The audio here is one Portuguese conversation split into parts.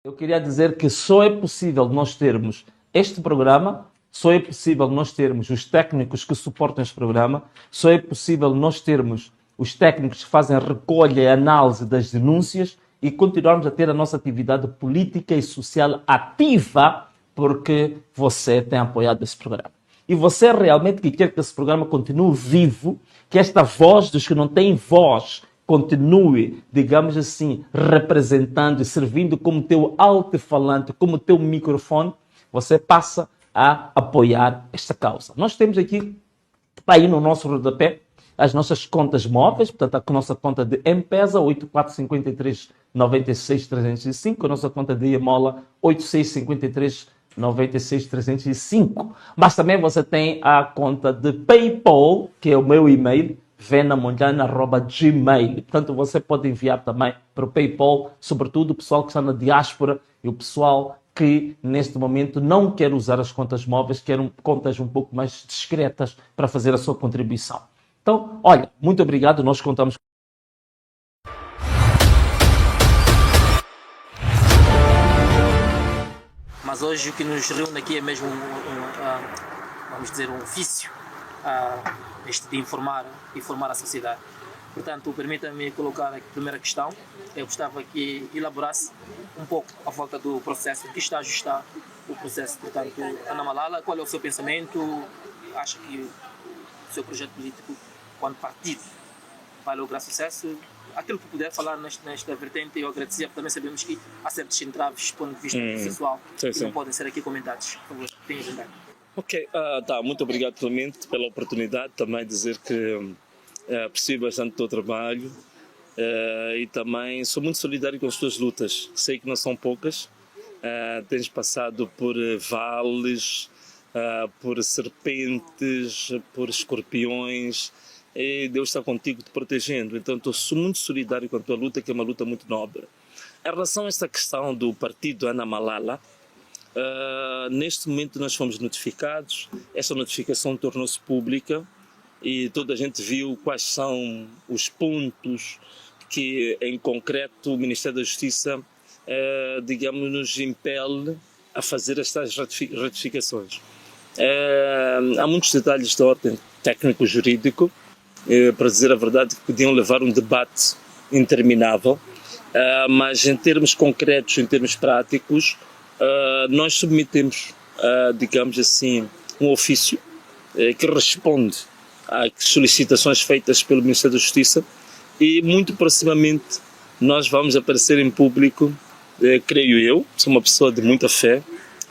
Eu queria dizer que só é possível nós termos este programa, só é possível nós termos os técnicos que suportam este programa, só é possível nós termos os técnicos que fazem a recolha e análise das denúncias e continuarmos a ter a nossa atividade política e social ativa porque você tem apoiado esse programa. E você realmente que quer que esse programa continue vivo, que esta voz dos que não têm voz continue, digamos assim, representando e servindo como teu alto-falante, como teu microfone, você passa a apoiar esta causa. Nós temos aqui, aí no nosso rodapé, as nossas contas móveis, portanto, a nossa conta de M-Pesa, 8453 96 305, a nossa conta de Iemola, 8653 96 305. Mas também você tem a conta de PayPal, que é o meu e-mail, venamondlane@gmail. Portanto, você pode enviar também para o PayPal, sobretudo o pessoal que está na diáspora e o pessoal que neste momento não quer usar as contas móveis, quer contas um pouco mais discretas para fazer a sua contribuição. Então, olha, muito obrigado, nós contamos. Mas hoje o que nos reúne aqui é mesmo vamos dizer, um ofício, este de informar a sociedade. Portanto, permita-me colocar a primeira questão. Eu gostava que elaborasse um pouco à volta do processo. Em que estágio está o processo? Portanto, Ana Malala, qual é o seu pensamento? Acha que o seu projeto político, quando partido, vai lograr sucesso? Aquilo que puder falar nesta vertente, eu agradecia, porque também sabemos que há certos entraves do ponto de vista processual que não podem ser aqui comentados. Por favor, tenha verdade. Ok, muito obrigado Clemente pela oportunidade, também dizer que aprecio bastante o teu trabalho e também sou muito solidário com as tuas lutas, sei que não são poucas, tens passado por vales, por serpentes, por escorpiões, e Deus está contigo te protegendo, então estou muito solidário com a tua luta, que é uma luta muito nobre. Em relação a esta questão do partido Ana Malala, neste momento nós fomos notificados, esta notificação tornou-se pública e toda a gente viu quais são os pontos que em concreto o Ministério da Justiça digamos, nos impele a fazer estas ratificações. Há muitos detalhes de ordem técnico-jurídico, para dizer a verdade, que podiam levar um debate interminável, mas em termos concretos, em termos práticos, nós submetemos, digamos assim, um ofício que responde às solicitações feitas pelo Ministério da Justiça e muito proximamente nós vamos aparecer em público, creio eu, sou uma pessoa de muita fé,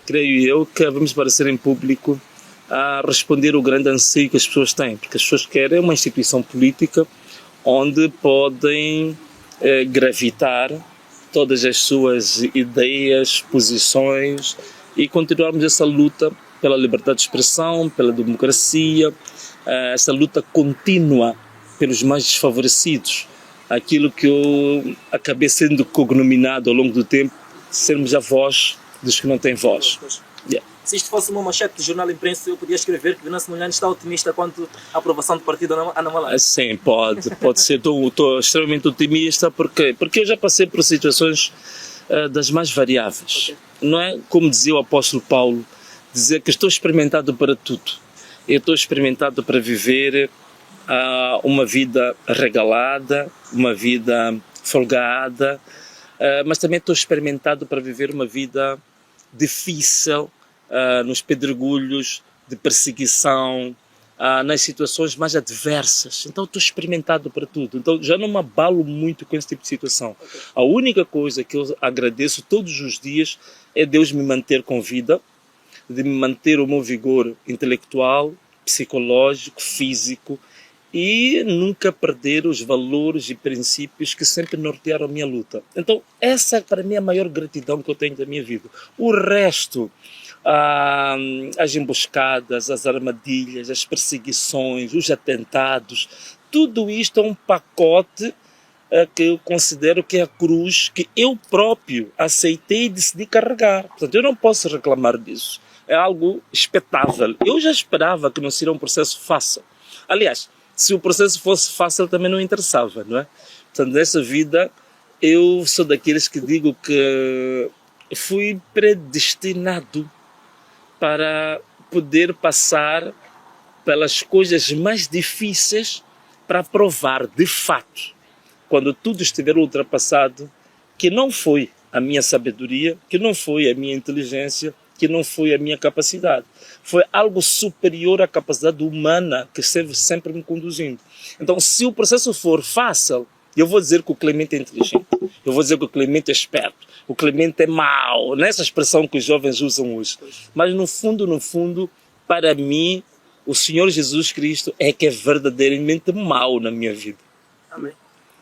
creio eu que vamos aparecer em público a responder o grande anseio que as pessoas têm, porque as pessoas querem uma instituição política onde podem gravitar todas as suas ideias, posições e continuarmos essa luta pela liberdade de expressão, pela democracia, essa luta contínua pelos mais desfavorecidos, aquilo que eu acabei sendo cognominado ao longo do tempo, sermos a voz dos que não têm voz. Yeah. Se isto fosse uma manchete de jornal imprensa, eu podia escrever que Venâncio Mondlane está otimista quanto à aprovação do partido Ana Malala. Sim, pode ser. Estou extremamente otimista porque eu já passei por situações das mais variáveis. Okay. Não é como dizia o apóstolo Paulo, dizer que estou experimentado para tudo. Eu estou experimentado para viver uma vida regalada, uma vida folgada, mas também estou experimentado para viver uma vida difícil, nos pedregulhos de perseguição, nas situações mais adversas. Então estou experimentado para tudo. Então já não me abalo muito com esse tipo de situação. Okay. A única coisa que eu agradeço todos os dias é Deus me manter com vida, de me manter o meu vigor intelectual, psicológico, físico e nunca perder os valores e princípios que sempre nortearam a minha luta. Então essa para mim é a maior gratidão que eu tenho da minha vida. O resto, as emboscadas, as armadilhas, as perseguições, os atentados, tudo isto é um pacote que eu considero que é a cruz que eu próprio aceitei e decidi carregar. Portanto, eu não posso reclamar disso. É algo expectável. Eu já esperava que não seria um processo fácil. Aliás, se o processo fosse fácil também não interessava, não é? Portanto, nessa vida eu sou daqueles que digo que fui predestinado para poder passar pelas coisas mais difíceis para provar de fato, quando tudo estiver ultrapassado, que não foi a minha sabedoria, que não foi a minha inteligência, que não foi a minha capacidade. Foi algo superior à capacidade humana que esteve sempre me conduzindo. Então, se o processo for fácil, eu vou dizer que o Clemente é inteligente, eu vou dizer que o Clemente é esperto, o Clemente é mau, nessa expressão que os jovens usam hoje. Mas no fundo, para mim, o Senhor Jesus Cristo é que é verdadeiramente mau na minha vida. Amém.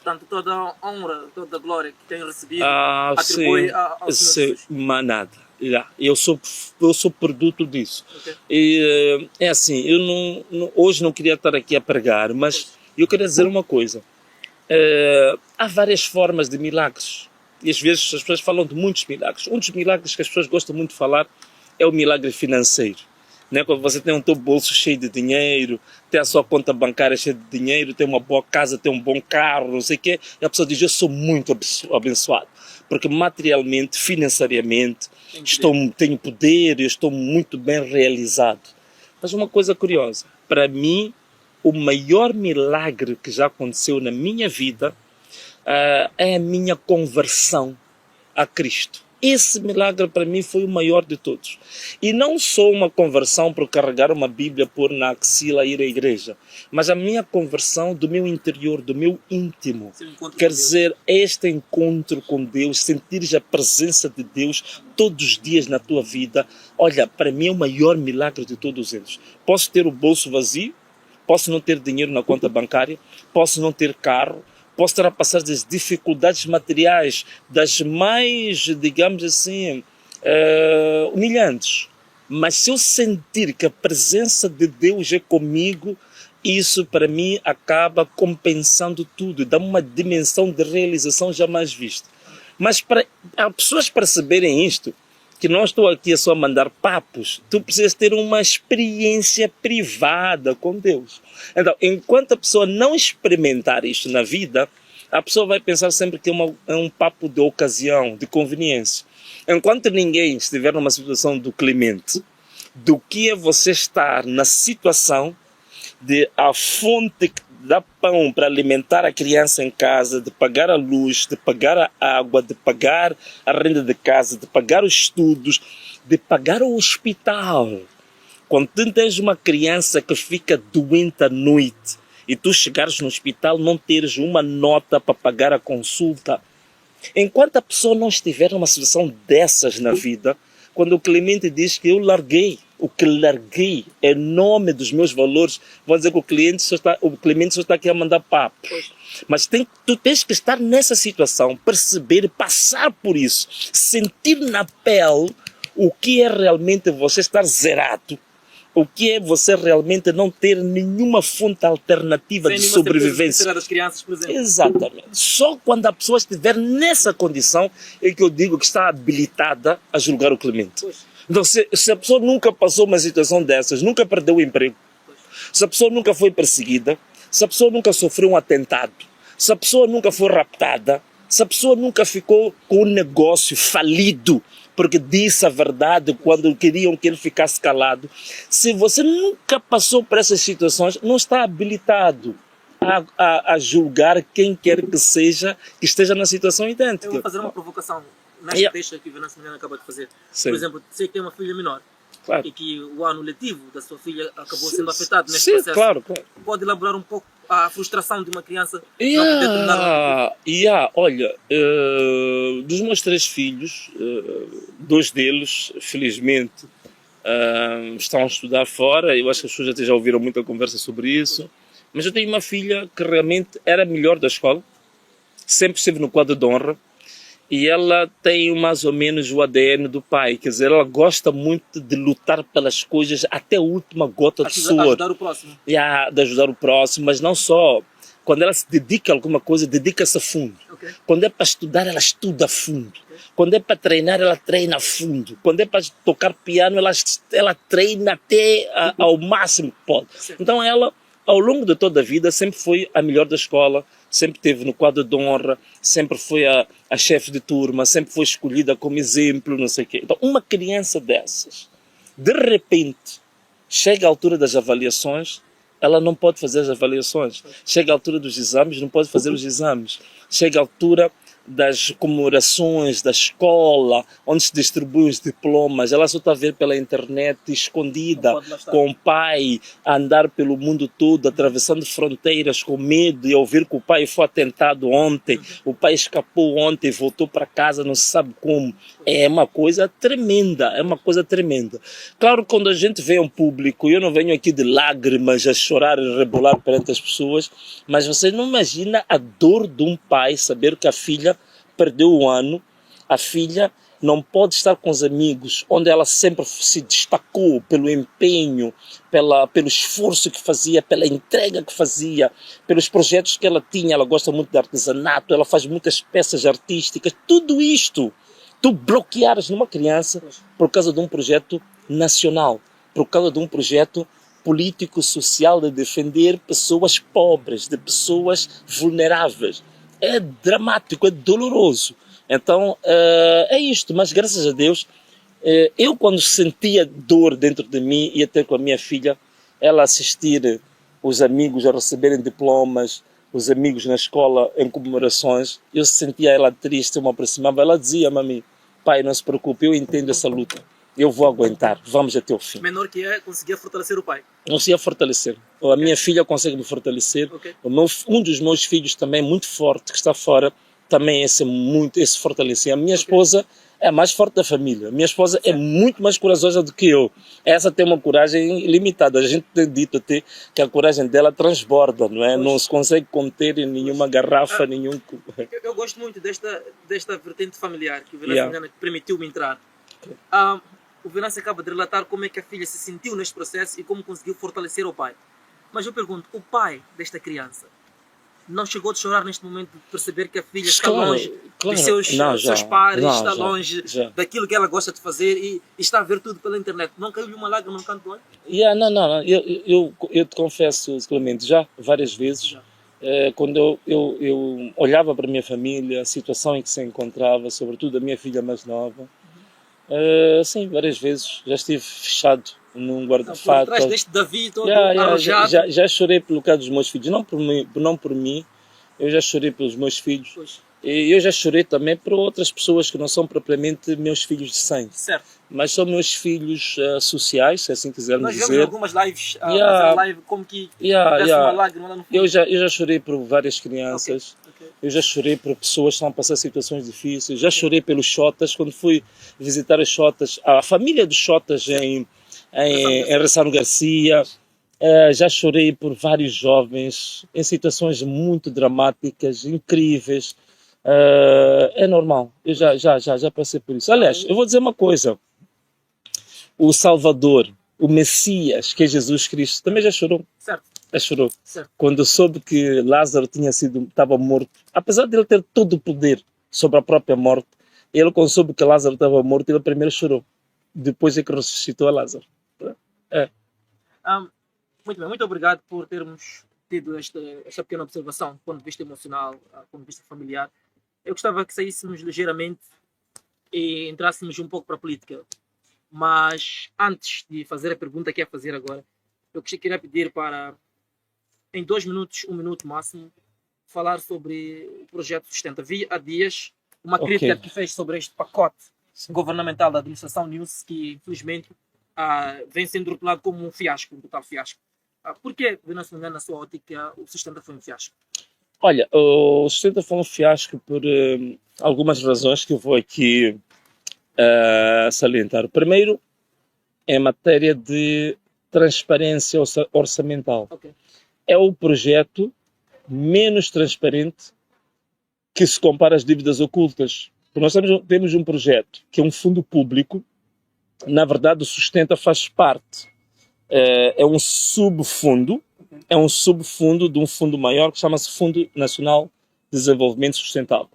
Portanto, toda a honra, toda a glória que tenho recebido atribui ao Senhor Jesus. Mas nada. Eu sou produto disso. Okay. E, é assim, eu hoje não queria estar aqui a pregar, mas eu queria dizer uma coisa. Há várias formas de milagres. E às vezes as pessoas falam de muitos milagres. Um dos milagres que as pessoas gostam muito de falar é o milagre financeiro. Né? Quando você tem um teu bolso cheio de dinheiro, tem a sua conta bancária cheia de dinheiro, tem uma boa casa, tem um bom carro, não sei o quê, e a pessoa diz, eu sou muito abençoado. Porque materialmente, financeiramente, tenho poder, eu estou muito bem realizado. Mas uma coisa curiosa, para mim, o maior milagre que já aconteceu na minha vida é a minha conversão a Cristo. Esse milagre para mim foi o maior de todos. E não só uma conversão por carregar uma Bíblia, pôr na axila e ir à igreja, mas a minha conversão do meu interior, do meu íntimo. Quer dizer, este encontro com Deus, sentir a presença de Deus todos os dias na tua vida, olha, para mim é o maior milagre de todos eles. Posso ter o bolso vazio, posso não ter dinheiro na conta bancária, posso não ter carro, posso estar a passar das dificuldades materiais, das mais, digamos assim, humilhantes. Mas se eu sentir que a presença de Deus é comigo, isso para mim acaba compensando tudo, dá uma dimensão de realização jamais vista. Mas para as pessoas perceberem isto, que não estou aqui só a mandar papos, tu precisas ter uma experiência privada com Deus. Então, enquanto a pessoa não experimentar isto na vida, a pessoa vai pensar sempre que é um papo de ocasião, de conveniência. Enquanto ninguém estiver numa situação do Clemente, do que é você estar na situação de a fonte que dá pão para alimentar a criança em casa, de pagar a luz, de pagar a água, de pagar a renda de casa, de pagar os estudos, de pagar o hospital. Quando tu tens uma criança que fica doente à noite e tu chegares no hospital não teres uma nota para pagar a consulta. Enquanto a pessoa não estiver numa situação dessas na vida, quando o Clemente diz que eu larguei, o que larguei é nome dos meus valores, vou dizer que o Clemente só está aqui a mandar papo. Mas tu tens que estar nessa situação, perceber, passar por isso, sentir na pele o que é realmente você estar zerado, o que é você realmente não ter nenhuma fonte alternativa de sobrevivência. Das crianças, por exemplo. Exatamente. Só quando a pessoa estiver nessa condição é que eu digo que está habilitada a julgar o Clemente. Então, se a pessoa nunca passou uma situação dessas, nunca perdeu o emprego, se a pessoa nunca foi perseguida, se a pessoa nunca sofreu um atentado, se a pessoa nunca foi raptada, se a pessoa nunca ficou com um negócio falido, porque disse a verdade quando queriam que ele ficasse calado. Se você nunca passou por essas situações, não está habilitado a julgar quem quer que seja que esteja na situação idêntica. Eu vou fazer uma provocação nesta deixa que o Venâncio Milano acaba de fazer. Sim. Por exemplo, sei que tem uma filha menor. Claro. E que o ano letivo da sua filha acabou sendo afetado neste sim, processo. Claro. Pode elaborar um pouco a frustração de uma criança não poder terminar olha, dos meus 3 filhos, 2 deles, felizmente, estão a estudar fora. Eu acho que as pessoas até já ouviram muita conversa sobre isso. Mas eu tenho uma filha que realmente era a melhor da escola, sempre esteve no quadro de honra, e ela tem mais ou menos o ADN do pai, quer dizer, ela gosta muito de lutar pelas coisas até a última gota de suor. Ajudar o próximo. De ajudar o próximo, mas não só. Quando ela se dedica a alguma coisa, dedica-se a fundo. Okay. Quando é para estudar, ela estuda a fundo. Okay. Quando é para treinar, ela treina a fundo. Quando é para tocar piano, ela treina até ao máximo que pode. Sim. Então ela, ao longo de toda a vida sempre foi a melhor da escola, sempre esteve no quadro de honra, sempre foi a chefe de turma, sempre foi escolhida como exemplo, não sei o quê. Então, uma criança dessas, de repente, chega à altura das avaliações, ela não pode fazer as avaliações. Chega à altura dos exames, não pode fazer os exames. Chega à altura das comemorações da escola, onde se distribuem os diplomas, ela só está a ver pela internet, escondida, com o pai, a andar pelo mundo todo, atravessando fronteiras com medo, e ouvir que o pai foi atentado ontem, o pai escapou ontem e voltou para casa, não se sabe como. É uma coisa tremenda, é uma coisa tremenda. Claro, quando a gente vê um público, eu não venho aqui de lágrimas a chorar e rebolar perante as pessoas, mas você não imagina a dor de um pai saber que a filha perdeu o ano, a filha não pode estar com os amigos, onde ela sempre se destacou pelo empenho, pelo esforço que fazia, pela entrega que fazia, pelos projetos que ela tinha. Ela gosta muito de artesanato, ela faz muitas peças artísticas. Tudo isto, tu bloqueares numa criança por causa de um projeto nacional, por causa de um projeto político, social, de defender pessoas pobres, de pessoas vulneráveis. É dramático, é doloroso. Então, é isto. Mas, graças a Deus, eu quando sentia dor dentro de mim, ia ter com a minha filha, ela assistir os amigos a receberem diplomas, os amigos na escola em comemorações, eu sentia ela triste, eu me aproximava, ela dizia: mami, pai, não se preocupe, eu entendo essa luta. Eu vou aguentar, vamos até o fim. Menor que é, conseguia fortalecer o pai. Conseguia fortalecer. A minha filha consegue me fortalecer. Okay. Um dos meus filhos também, muito forte, que está fora, também esse fortalecer. A minha esposa é a mais forte da família. A minha esposa é muito mais corajosa do que eu. Essa tem uma coragem ilimitada. A gente tem dito até que a coragem dela transborda, não é? Não se consegue conter em nenhuma garrafa, nenhum... Eu gosto muito desta vertente familiar que o Venâncio permitiu-me entrar. O Venâncio acaba de relatar como é que a filha se sentiu neste processo e como conseguiu fortalecer o pai. Mas eu pergunto, o pai desta criança não chegou a chorar neste momento de perceber que a filha está longe dos seus pares, está longe daquilo que ela gosta de fazer e está a ver tudo pela internet? Não caiu-lhe uma lágrima no canto do olho? Não. Eu te confesso, Clemente, já várias vezes, quando eu olhava para a minha família, a situação em que se encontrava, sobretudo a minha filha mais nova, sim, várias vezes já estive fechado num guarda-fato. Por trás deste Davi todo arrojado. Já chorei pelo caso dos meus filhos, não por mim, eu já chorei pelos meus filhos. Pois. E eu já chorei também por outras pessoas que não são propriamente meus filhos de sangue. Certo. Mas são meus filhos sociais, se assim quisermos dizer. Nós vemos algumas lives, a live como que uma lágrima lá no fundo. Eu já chorei por várias crianças. Okay. Eu já chorei por pessoas que estão a passar situações difíceis. Já chorei pelos Xotas, quando fui visitar os Xotas, a família dos Xotas em Ressano Garcia. Já chorei por vários jovens em situações muito dramáticas, incríveis. É normal, eu já passei por isso. Aliás, eu vou dizer uma coisa: o Salvador, o Messias, que é Jesus Cristo, também já chorou. Certo. Já chorou. Certo. Quando soube que Lázaro estava morto, apesar de ele ter todo o poder sobre a própria morte, ele, quando soube que Lázaro estava morto, ele primeiro chorou. Depois é que ressuscitou a Lázaro. Muito bem, muito obrigado por termos tido esta pequena observação, do ponto de vista emocional, do ponto de vista familiar. Eu gostava que saíssemos ligeiramente e entrássemos um pouco para a política. Mas antes de fazer a pergunta que é fazer agora, eu queria pedir para, em 2 minutos, 1 minuto máximo, falar sobre o projeto Sustenta. Vi há dias uma crítica que fez sobre este pacote governamental da administração News, que infelizmente vem sendo rotulado como um fiasco, um total fiasco. Por que, na sua ótica, o Sustenta foi um fiasco? Olha, o Sustenta foi um fiasco por algumas razões que eu vou aqui salientar. Primeiro, em matéria de transparência orçamental. Okay. É o projeto menos transparente que se compara às dívidas ocultas. Porque nós temos um projeto que é um fundo público. Na verdade, o Sustenta faz parte. É um subfundo. É um subfundo de um fundo maior que chama-se Fundo Nacional de Desenvolvimento Sustentável.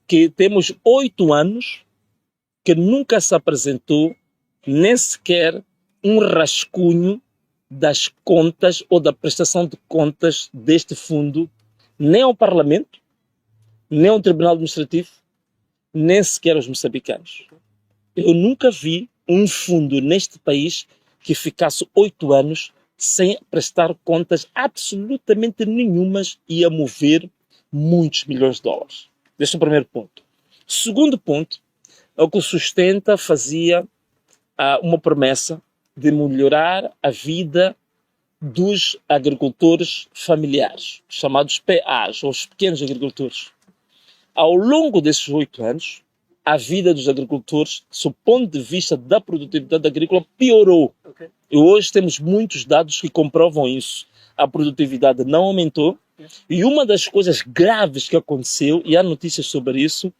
Que temos 8 anos que nunca se apresentou nem sequer um rascunho das contas ou da prestação de contas deste fundo nem ao Parlamento, nem ao Tribunal Administrativo, nem sequer aos moçambicanos. Eu nunca vi um fundo neste país que ficasse 8 anos sem prestar contas absolutamente nenhumas e a mover muitos milhões de dólares. Este é o primeiro ponto. Segundo ponto, é o que o Sustenta fazia uma promessa de melhorar a vida dos agricultores familiares, chamados PAs, ou os pequenos agricultores. Ao longo desses 8 anos, a vida dos agricultores, do ponto de vista da produtividade agrícola, piorou. Ok. E hoje temos muitos dados que comprovam isso. A produtividade não aumentou. E uma das coisas graves que aconteceu, e há notícias sobre isso,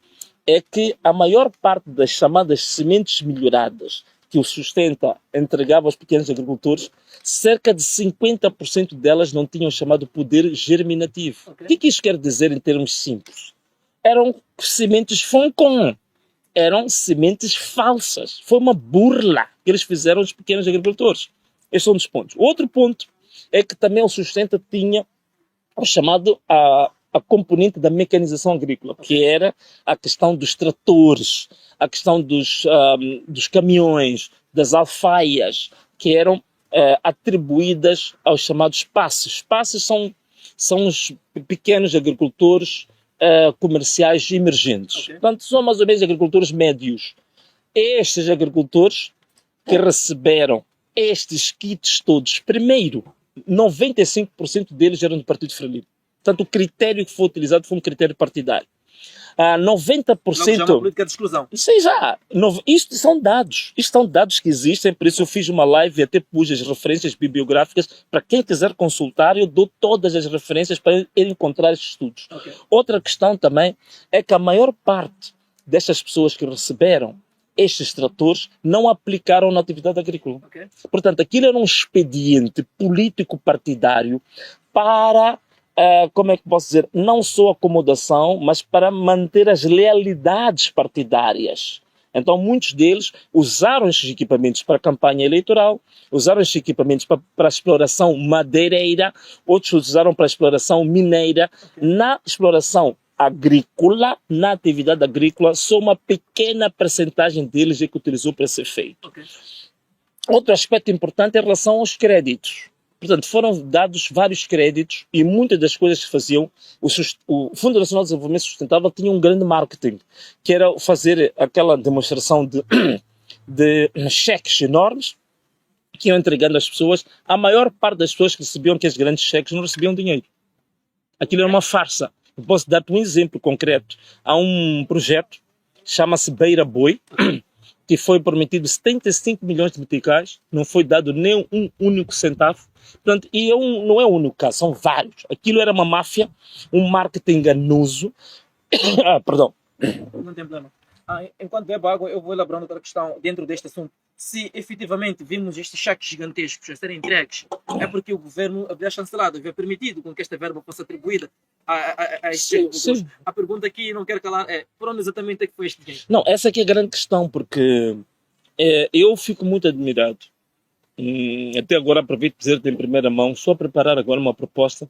é que a maior parte das chamadas sementes melhoradas que o Sustenta entregava aos pequenos agricultores, cerca de 50% delas não tinham chamado poder germinativo. Ok. O que isso quer dizer em termos simples? Eram sementes Foncon. Eram sementes falsas. Foi uma burla que eles fizeram aos pequenos agricultores. Estes são um dos pontos. O outro ponto é que também o Sustenta tinha o chamado a componente da mecanização agrícola, que era a questão dos tratores, a questão dos caminhões, das alfaias, que eram atribuídas aos chamados passes. Passes são os pequenos agricultores comerciais emergentes. Ok. Portanto, são mais ou menos agricultores médios. Estes agricultores que receberam estes kits todos, primeiro, 95% deles eram do Partido Frelimo. Portanto, o critério que foi utilizado foi um critério partidário. Logo já é uma 90%... política de exclusão. Sei já. Isto são dados. Isto são dados que existem, por isso eu fiz uma live e até pus as referências bibliográficas para quem quiser consultar. Eu dou todas as referências para ele encontrar esses estudos. Ok. Outra questão também é que a maior parte destas pessoas que receberam estes tratores não aplicaram na atividade agrícola. Ok. Portanto, aquilo era um expediente político partidário para, como é que posso dizer, não só acomodação, mas para manter as lealidades partidárias. Então, muitos deles usaram estes equipamentos para a campanha eleitoral, usaram estes equipamentos para a exploração madeireira, outros usaram para a exploração mineira. Na exploração agrícola, na atividade agrícola, só uma pequena percentagem deles é que utilizou para ser feito. Ok. Outro aspecto importante é em relação aos créditos. Portanto, foram dados vários créditos e muitas das coisas que faziam, o Fundo Nacional de Desenvolvimento Sustentável tinha um grande marketing, que era fazer aquela demonstração de cheques enormes que iam entregando às pessoas. A maior parte das pessoas que recebiam aqueles grandes cheques não recebiam dinheiro. Aquilo era uma farsa. Eu posso dar-te um exemplo concreto. Há um projeto, chama-se Beira Boi, que foi prometido 75 milhões de meticais, não foi dado nem um único centavo. Portanto, e não é o único caso, são vários. Aquilo era uma máfia, um marketing enganoso. Perdão. Não tem problema. Enquanto bebo água, eu vou elaborando outra questão dentro deste assunto. Se efetivamente vimos estes cheques gigantescos a serem entregues, é porque o governo havia chancelado, havia permitido com que esta verba fosse atribuída a estes agricultores. Sim. A pergunta aqui, não quero calar, é por onde exatamente é que foi este dinheiro? Não, essa aqui é a grande questão, porque eu fico muito admirado. Até agora aproveito para dizer-te em primeira mão, só preparar agora uma proposta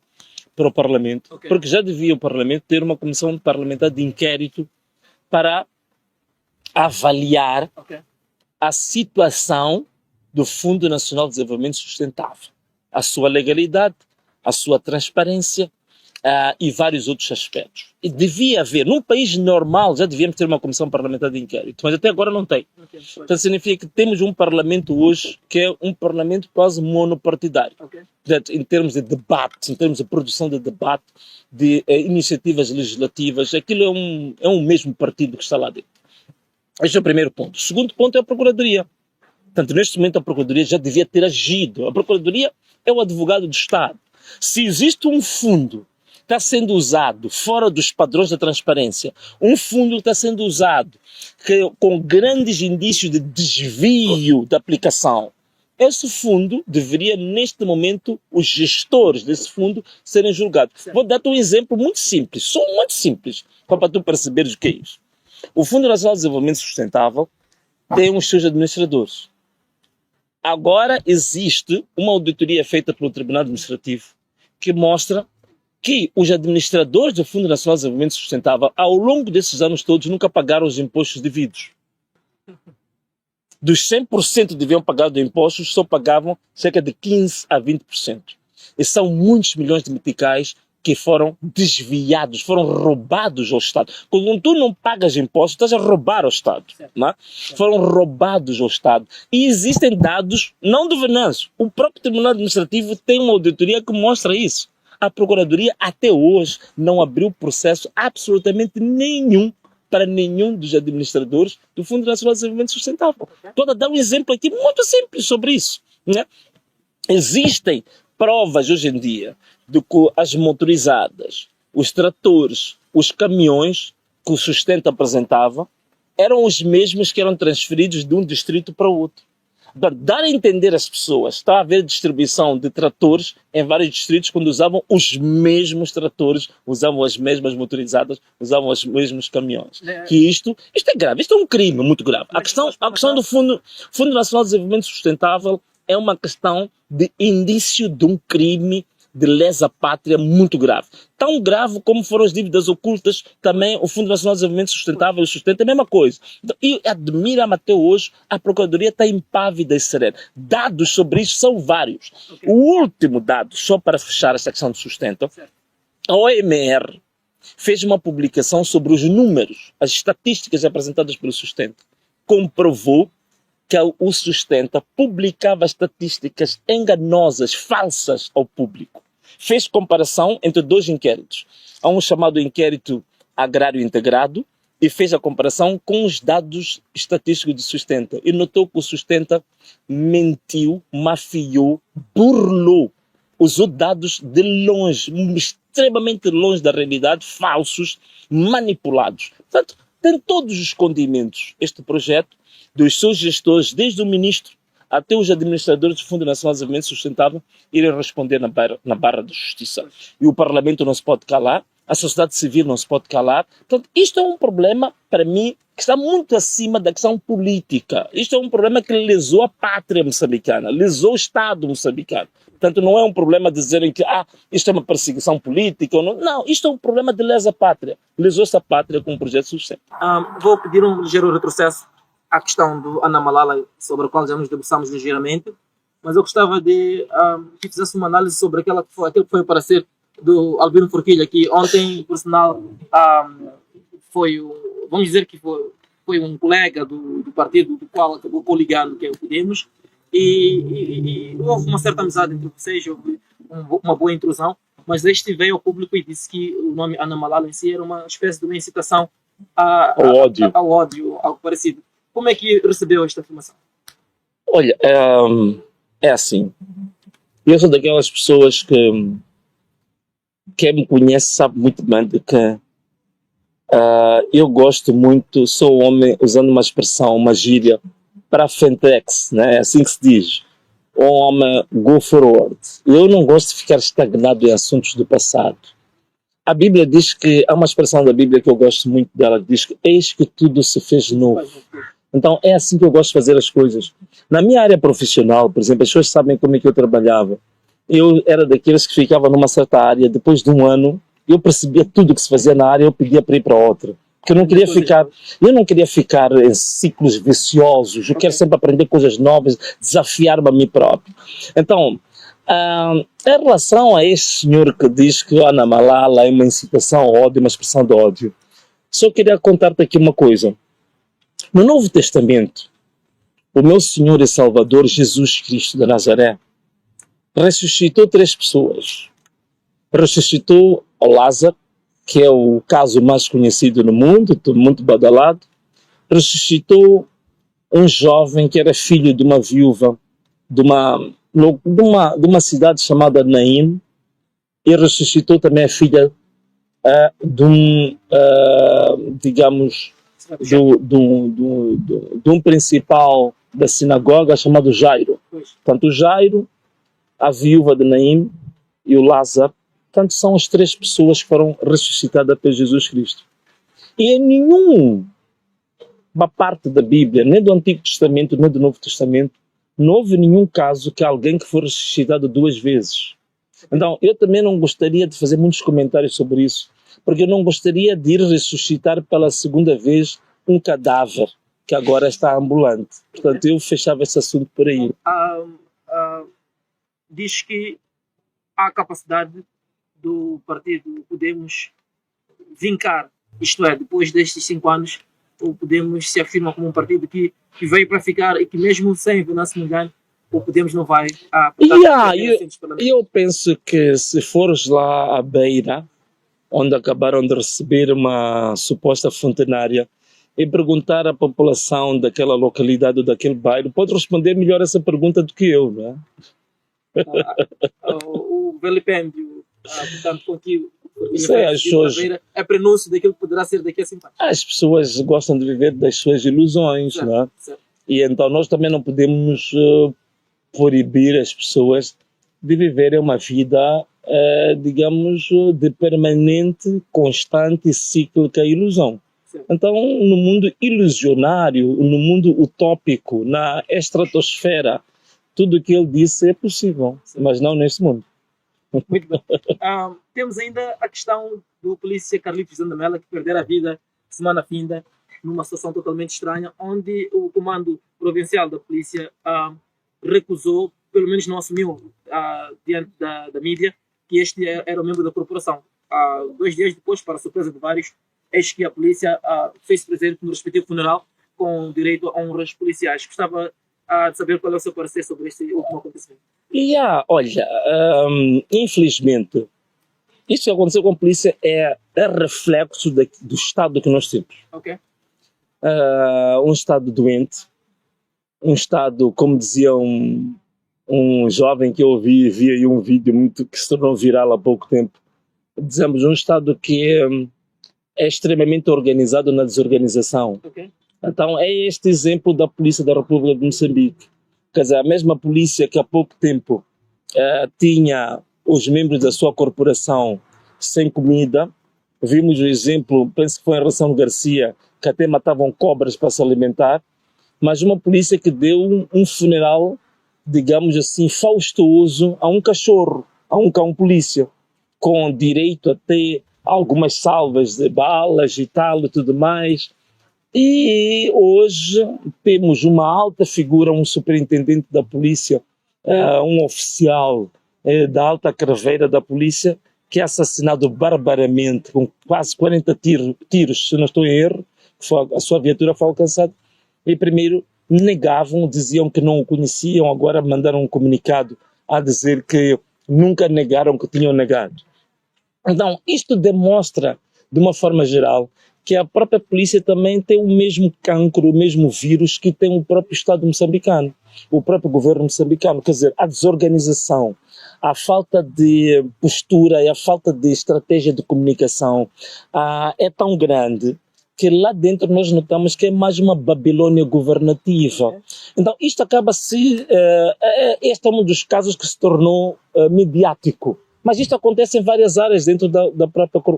para o Parlamento, Ok. porque já devia o Parlamento ter uma comissão parlamentar de inquérito para avaliar Ok. a situação do Fundo Nacional de Desenvolvimento Sustentável, a sua legalidade, a sua transparência e vários outros aspectos. E devia haver, num país normal, já devíamos ter uma comissão parlamentar de inquérito, mas até agora não tem. Ok. Portanto, significa que temos um parlamento hoje que é um parlamento quase monopartidário. Ok. Portanto, em termos de debate, em termos de produção de debate, de iniciativas legislativas, aquilo é um mesmo partido que está lá dentro. Este é o primeiro ponto. O segundo ponto é a Procuradoria. Portanto, neste momento a Procuradoria já devia ter agido. A Procuradoria é o advogado do Estado. Se existe um fundo que está sendo usado fora dos padrões da transparência, um fundo que está sendo usado com grandes indícios de desvio da aplicação, esse fundo deveria, neste momento, os gestores desse fundo serem julgados. Certo. Vou dar-te um exemplo muito simples, só muito simples, para tu perceberes o que é isso. O Fundo Nacional de Desenvolvimento Sustentável tem os seus administradores. Agora existe uma auditoria feita pelo Tribunal Administrativo que mostra que os administradores do Fundo Nacional de Desenvolvimento Sustentável, ao longo desses anos todos, nunca pagaram os impostos devidos. Dos 100% que deviam pagar de impostos, só pagavam cerca de 15% a 20%. E são muitos milhões de meticais que foram desviados, foram roubados ao Estado. Quando tu não pagas impostos, estás a roubar ao Estado. Não é? Foram roubados ao Estado. E existem dados, não do Venâncio. O próprio Tribunal Administrativo tem uma auditoria que mostra isso. A Procuradoria até hoje não abriu processo absolutamente nenhum para nenhum dos administradores do Fundo Nacional de Desenvolvimento Sustentável. Estou a dar um exemplo aqui muito simples sobre isso. Né? Existem provas hoje em dia de que as motorizadas, os tratores, os caminhões que o Sustenta apresentava eram os mesmos que eram transferidos de um distrito para o outro. Dar a entender às pessoas, está a haver distribuição de tratores em vários distritos quando usavam os mesmos tratores, usavam as mesmas motorizadas, usavam os mesmos caminhões. Que isto é grave, isto é um crime muito grave. A questão do Fundo Nacional de Desenvolvimento Sustentável é uma questão de indício de um crime de lesa pátria muito grave. Tão grave como foram as dívidas ocultas, também o Fundo Nacional de Desenvolvimento Sustentável e Sustenta, a mesma coisa. E admira-me até hoje, a Procuradoria está impávida e serena. Dados sobre isso são vários. Okay. O último dado, só para fechar esta questão do Sustenta, a OMR fez uma publicação sobre os números, as estatísticas apresentadas pelo Sustenta. Comprovou que o Sustenta publicava estatísticas enganosas, falsas ao público. Fez comparação entre dois inquéritos. Há um chamado inquérito agrário integrado e fez a comparação com os dados estatísticos do Sustenta. E notou que o Sustenta mentiu, mafiou, burlou, usou dados de longe, extremamente longe da realidade, falsos, manipulados. Portanto, tem todos os condimentos este projeto, dos seus gestores, desde o ministro até os administradores do Fundo Nacional de Desenvolvimento Sustentável, irem responder na barra da justiça. E o Parlamento não se pode calar, a sociedade civil não se pode calar. Portanto, isto é um problema, para mim, que está muito acima da questão política. Isto é um problema que lesou a pátria moçambicana, lesou o Estado moçambicano. Portanto, não é um problema de dizerem que isto é uma perseguição política. Ou não. Não, isto é um problema de lesa pátria. Lesou essa pátria com o projeto Sustenta. Vou pedir um ligeiro retrocesso à questão do Ana Malala, sobre a qual já nos debruçamos ligeiramente, mas eu gostava de que fizesse uma análise sobre aquele que foi o parecer do Albino Forquilha, que ontem, por sinal, vamos dizer que foi um colega do partido do qual acabou coligando, que é o Podemos, e houve uma certa amizade entre vocês, houve uma boa intrusão, mas este veio ao público e disse que o nome Ana Malala em si era uma espécie de uma incitação ao ódio, algo parecido. Como é que recebeu esta afirmação? Olha, é assim. Eu sou daquelas pessoas que quem me conhece sabe muito bem de que eu gosto muito, sou homem, usando uma expressão, uma gíria, para Fentex, né? É assim que se diz. Um homem go forward. Eu não gosto de ficar estagnado em assuntos do passado. A Bíblia diz que, há uma expressão da Bíblia que eu gosto muito dela, que diz que eis que tudo se fez novo. Então é assim que eu gosto de fazer as coisas. Na minha área profissional, por exemplo, as pessoas sabem como é que eu trabalhava. Eu era daqueles que ficava numa certa área, depois de um ano, eu percebia tudo o que se fazia na área, eu pedia para ir para outra. Porque eu não queria ficar em ciclos viciosos, eu quero sempre aprender coisas novas, desafiar-me a mim próprio. Então, em relação a este senhor que diz que Ana Malala é uma incitação ao ódio, uma expressão de ódio, só queria contar-te aqui uma coisa. No Novo Testamento, o meu Senhor e Salvador Jesus Cristo de Nazaré ressuscitou 3 pessoas. Ressuscitou o Lázaro, que é o caso mais conhecido no mundo, muito badalado. Ressuscitou um jovem que era filho de uma viúva de uma cidade chamada Naim, e ressuscitou também a filha de um principal da sinagoga chamado Jairo. Portanto, o Jairo, a viúva de Naim e o Lázaro, portanto, são as 3 pessoas que foram ressuscitadas por Jesus Cristo. E em nenhuma parte da Bíblia, nem do Antigo Testamento, nem do Novo Testamento, não houve nenhum caso que alguém que foi ressuscitado 2 vezes. Então, eu também não gostaria de fazer muitos comentários sobre isso, porque eu não gostaria de ir ressuscitar pela 2ª vez um cadáver que agora está ambulante. Portanto, eu fechava esse assunto por aí. Diz que há capacidade do partido Podemos vincar, isto é, depois destes 5 anos, o Podemos se afirma como um partido que veio para ficar e que mesmo sem Venâncio Mondlane, o Podemos não vai eu penso que se fores lá à beira, onde acabaram de receber uma suposta fontanária, e perguntar à população daquela localidade ou daquele bairro, pode responder melhor essa pergunta do que eu, não é? O vilipêndio, portanto, com que é prenúncio daquilo que poderá ser daqui a 5 anos. As pessoas gostam de viver das suas ilusões, certo, não é? Certo. E então nós também não podemos proibir as pessoas de viverem uma vida, digamos, de permanente, constante e cíclica ilusão. Certo. Então, no mundo ilusionário, no mundo utópico, na estratosfera, tudo o que ele disse é possível, certo, mas não nesse mundo. Muito bem. Temos ainda a questão do polícia Carlitos Zandamela, que perdeu a vida semana finda, numa situação totalmente estranha, onde o comando provincial da polícia recusou, pelo menos não assumiu diante da mídia, que este era o membro da corporação. 2 dias depois, para a surpresa de vários, eis que a polícia fez presente no respectivo funeral com direito a honras policiais. Gostava de saber qual é o seu parecer sobre este último acontecimento. Olha, infelizmente, isso que aconteceu com a polícia é reflexo do estado que nós temos. Okay. Um estado doente, um estado, como dizia um jovem que eu vi aí um vídeo muito que se tornou viral há pouco tempo, dizemos um estado que é extremamente organizado na desorganização. Okay. Então é este exemplo da Polícia da República de Moçambique. Quer dizer, a mesma polícia que há pouco tempo tinha os membros da sua corporação sem comida. Vimos o exemplo, penso que foi em relação a Garcia, que até matavam cobras para se alimentar, mas uma polícia que deu um funeral, digamos assim, faustuoso a um cachorro, a um cão-polícia, com direito a ter algumas salvas de balas e tal e tudo mais. E hoje temos uma alta figura, um superintendente da polícia, um oficial da alta carreira da polícia, que é assassinado barbaramente, com quase 40 tiros, se não estou em erro, a sua viatura foi alcançada. E primeiro negavam, diziam que não o conheciam, agora mandaram um comunicado a dizer que nunca negaram que tinham negado. Então, isto demonstra, de uma forma geral, que a própria polícia também tem o mesmo cancro, o mesmo vírus que tem o próprio Estado moçambicano, o próprio governo moçambicano. Quer dizer, a desorganização, a falta de postura e a falta de estratégia de comunicação é tão grande que lá dentro nós notamos que é mais uma Babilônia governativa. Então, isto acaba-se... este é um dos casos que se tornou midiático. Mas isto acontece em várias áreas dentro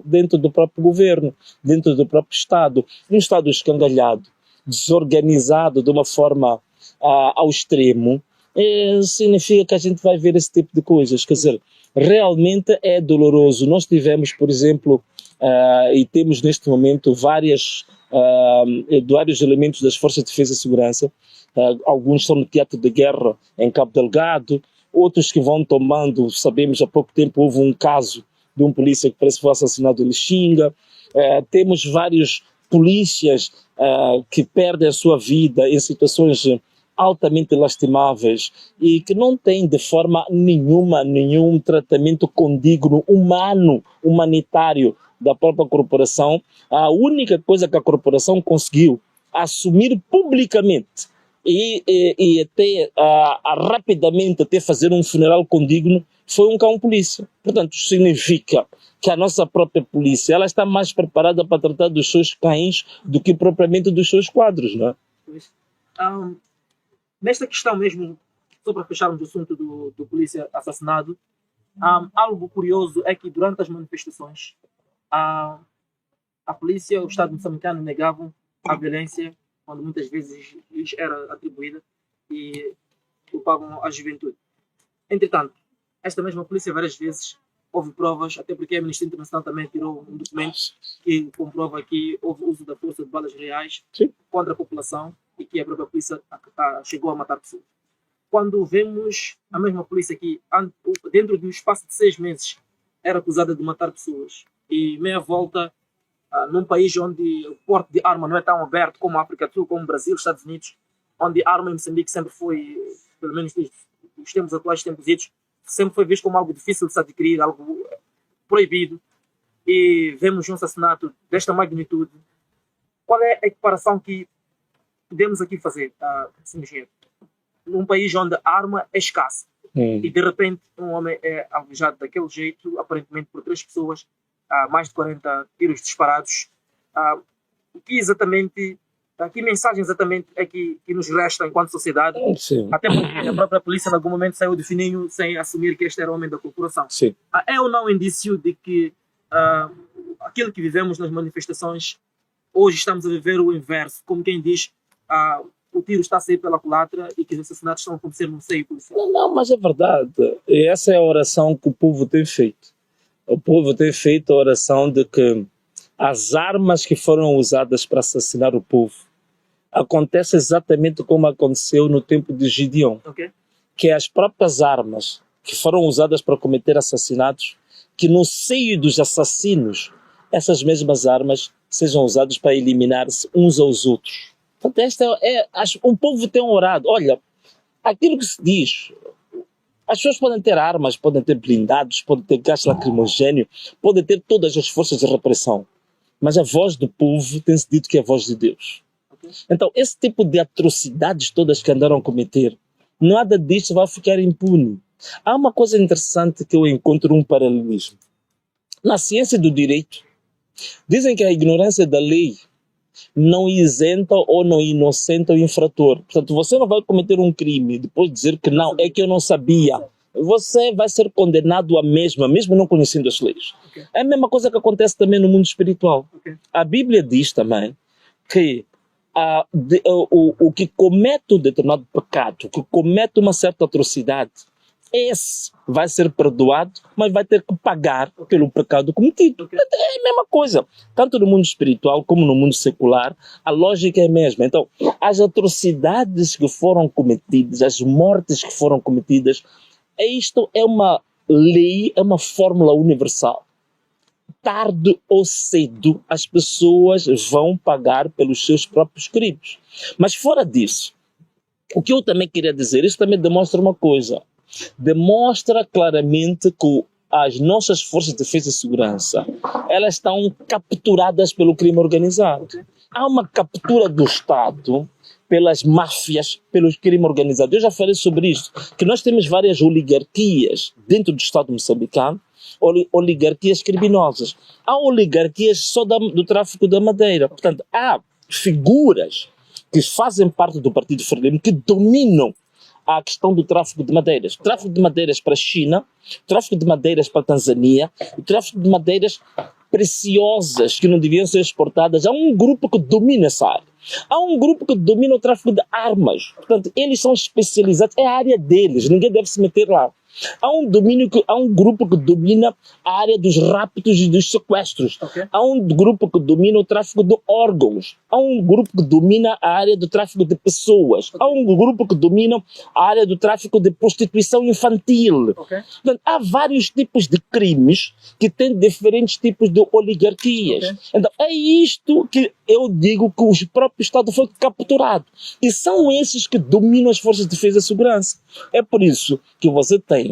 dentro do próprio governo, dentro do próprio Estado. Um Estado escangalhado, desorganizado de uma forma ao extremo, significa que a gente vai ver esse tipo de coisas. Quer dizer, realmente é doloroso. Nós tivemos, por exemplo, e temos neste momento vários elementos das Forças de Defesa e Segurança. Alguns são no teatro de guerra em Cabo Delgado, outros que vão tomando, sabemos, há pouco tempo houve um caso de um polícia que parece que foi assassinado em Lixinga. Temos vários polícias que perdem a sua vida em situações altamente lastimáveis e que não têm de forma nenhuma nenhum tratamento condigno, humano, humanitário da própria corporação. A única coisa que a corporação conseguiu assumir publicamente e até rapidamente até fazer um funeral condigno foi um cão-polícia. Portanto, isso significa que a nossa própria polícia ela está mais preparada para tratar dos seus cães do que propriamente dos seus quadros, não é? Nesta questão mesmo, só para fecharmos o assunto do polícia assassinado, algo curioso é que durante as manifestações a polícia, o Estado moçambicano negavam a violência quando muitas vezes lhes era atribuída e culpavam a juventude. Entretanto, esta mesma polícia várias vezes houve provas, até porque a Amnistia Internacional também tirou um documento que comprova que houve uso da força de balas reais contra a população e que a própria polícia chegou a matar pessoas. Quando vemos a mesma polícia que, dentro do espaço de 6 meses, era acusada de matar pessoas e meia volta num país onde o porte de arma não é tão aberto como a África do Sul, como o Brasil, os Estados Unidos, onde a arma em Moçambique sempre foi, pelo menos nos tempos atuais, sempre foi visto como algo difícil de se adquirir, algo proibido, e vemos um assassinato desta magnitude. Qual é a equiparação que podemos aqui fazer, Sr. Engenheiro? Num país onde a arma é escassa e de repente um homem é alvejado daquele jeito, aparentemente por 3 pessoas, mais de 40 tiros disparados. O que exatamente, que mensagem exatamente é que nos resta enquanto sociedade? Sim. Até porque a própria polícia, em algum momento, saiu de fininho sem assumir que este era o homem da corporação. Sim. É ou não indício de que aquilo que vivemos nas manifestações, hoje estamos a viver o inverso? Como quem diz, o tiro está a sair pela culatra e que os assassinatos estão a acontecer no seio policial. Não, mas é verdade. E essa é a oração que o povo tem feito. O povo tem feito a oração de que as armas que foram usadas para assassinar o povo acontece exatamente como aconteceu no tempo de Gideão. Okay. Que as próprias armas que foram usadas para cometer assassinatos, que no seio dos assassinos, essas mesmas armas sejam usadas para eliminar-se uns aos outros. Portanto, o povo tem orado. Olha, aquilo que se diz, as pessoas podem ter armas, podem ter blindados, podem ter gás lacrimogéneo, podem ter todas as forças de repressão, mas a voz do povo tem-se dito que é a voz de Deus. Okay. Então, esse tipo de atrocidades todas que andaram a cometer, nada disto vai ficar impune. Há uma coisa interessante que eu encontro um paralelismo. Na ciência do direito, dizem que a ignorância da lei não isenta ou não inocenta o infrator. Portanto, você não vai cometer um crime e depois dizer que não, é que eu não sabia. Você vai ser condenado à mesma, mesmo não conhecendo as leis. Okay. É a mesma coisa que acontece também no mundo espiritual. Okay. A Bíblia diz também que o que comete um determinado pecado, o que comete uma certa atrocidade, esse vai ser perdoado, mas vai ter que pagar pelo pecado cometido. Okay. É a mesma coisa. Tanto no mundo espiritual como no mundo secular, a lógica é a mesma. Então, as atrocidades que foram cometidas, as mortes que foram cometidas, isto é uma lei, é uma fórmula universal. Tarde ou cedo, as pessoas vão pagar pelos seus próprios crimes. Mas fora disso, o que eu também queria dizer, isso também demonstra uma coisa. Demonstra claramente que as nossas forças de defesa e segurança, elas estão capturadas pelo crime organizado. Há uma captura do Estado pelas máfias, pelos crimes organizados. Eu já falei sobre isso, que nós temos várias oligarquias dentro do Estado moçambicano, oligarquias criminosas. Há oligarquias só do tráfico da madeira. Portanto, há figuras que fazem parte do Partido Frelimo que dominam a questão do tráfico de madeiras. Tráfico de madeiras para a China, tráfico de madeiras para a Tanzânia, o tráfico de madeiras preciosas que não deviam ser exportadas. Há um grupo que domina essa área. Há um grupo que domina o tráfico de armas. Portanto, eles são especializados, é a área deles, ninguém deve se meter lá. Há um grupo que domina a área dos raptos e dos sequestros. Okay. Há um grupo que domina o tráfico de órgãos. Há um grupo que domina a área do tráfico de pessoas. Okay. Há um grupo que domina a área do tráfico de prostituição infantil. Okay. Portanto, há vários tipos de crimes que têm diferentes tipos de oligarquias. Okay. Então, é isto que eu digo que o próprio Estado foi capturado. E são esses que dominam as forças de defesa e segurança. É por isso que você tem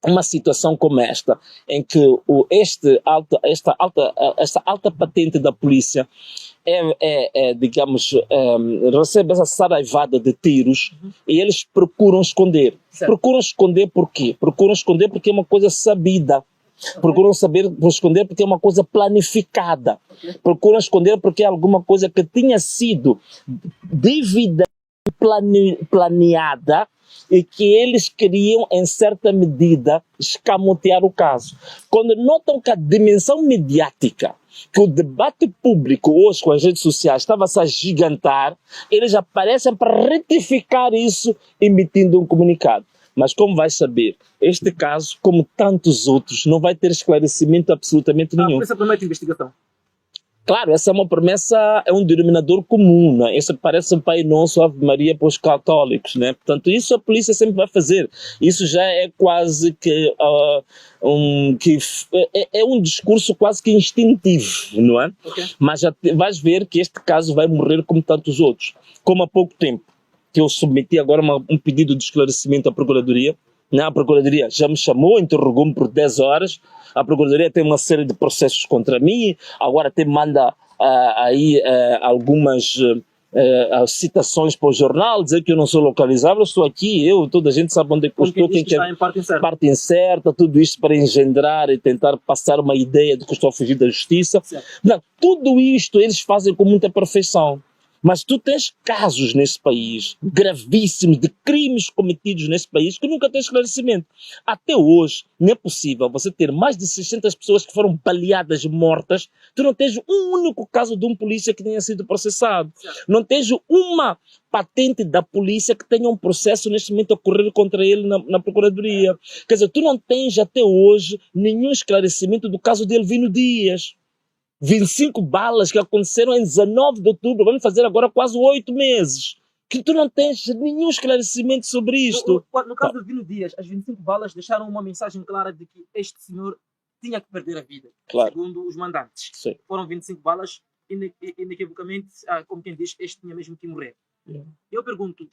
uma situação como esta, em que esta alta patente da polícia recebe essa saraivada de tiros e eles procuram esconder. Certo. Procuram esconder por quê? Procuram esconder porque é uma coisa sabida. Procuram esconder porque é uma coisa planificada. Procuram esconder porque é alguma coisa que tinha sido devidamente planeada e que eles queriam, em certa medida, escamotear o caso. Quando notam que a dimensão mediática, que o debate público hoje com as redes sociais estava-se a agigantar, eles aparecem para retificar isso, emitindo um comunicado. Mas como vai saber, este caso, como tantos outros, não vai ter esclarecimento absolutamente nenhum. Essa promete investigação. Claro, essa é uma promessa, é um denominador comum, né? Isso parece um Pai Nosso, Ave Maria para os católicos, né? Portanto, isso a polícia sempre vai fazer. Isso já é quase que, é um discurso quase que instintivo, não é? Okay. Mas já vais ver que este caso vai morrer como tantos outros. Como há pouco tempo, que eu submeti agora um pedido de esclarecimento à Procuradoria, né? A Procuradoria já me chamou, interrogou-me por 10 horas, a Procuradoria tem uma série de processos contra mim, agora até manda algumas citações para o jornal, dizer que eu não sou localizável, eu estou aqui, toda a gente sabe onde é que eu estou, quem está em parte incerta, tudo isto para engendrar e tentar passar uma ideia de que eu estou a fugir da justiça. Não, tudo isto eles fazem com muita perfeição. Mas tu tens casos nesse país, gravíssimos, de crimes cometidos nesse país, que nunca tem esclarecimento. Até hoje, não é possível você ter mais de 600 pessoas que foram baleadas, mortas, tu não tens um único caso de um polícia que tenha sido processado. Não tens uma patente da polícia que tenha um processo neste momento a correr contra ele na Procuradoria. Quer dizer, tu não tens até hoje nenhum esclarecimento do caso de Elvino Dias. 25 balas que aconteceram em 19 de outubro, vamos fazer agora quase 8 meses, que tu não tens nenhum esclarecimento sobre isto. No caso de Elvino Dias, as 25 balas deixaram uma mensagem clara de que este senhor tinha que perder a vida, claro, segundo os mandantes. Sim. Foram 25 balas, inequivocamente, como quem diz, este tinha mesmo que morrer. Eu pergunto,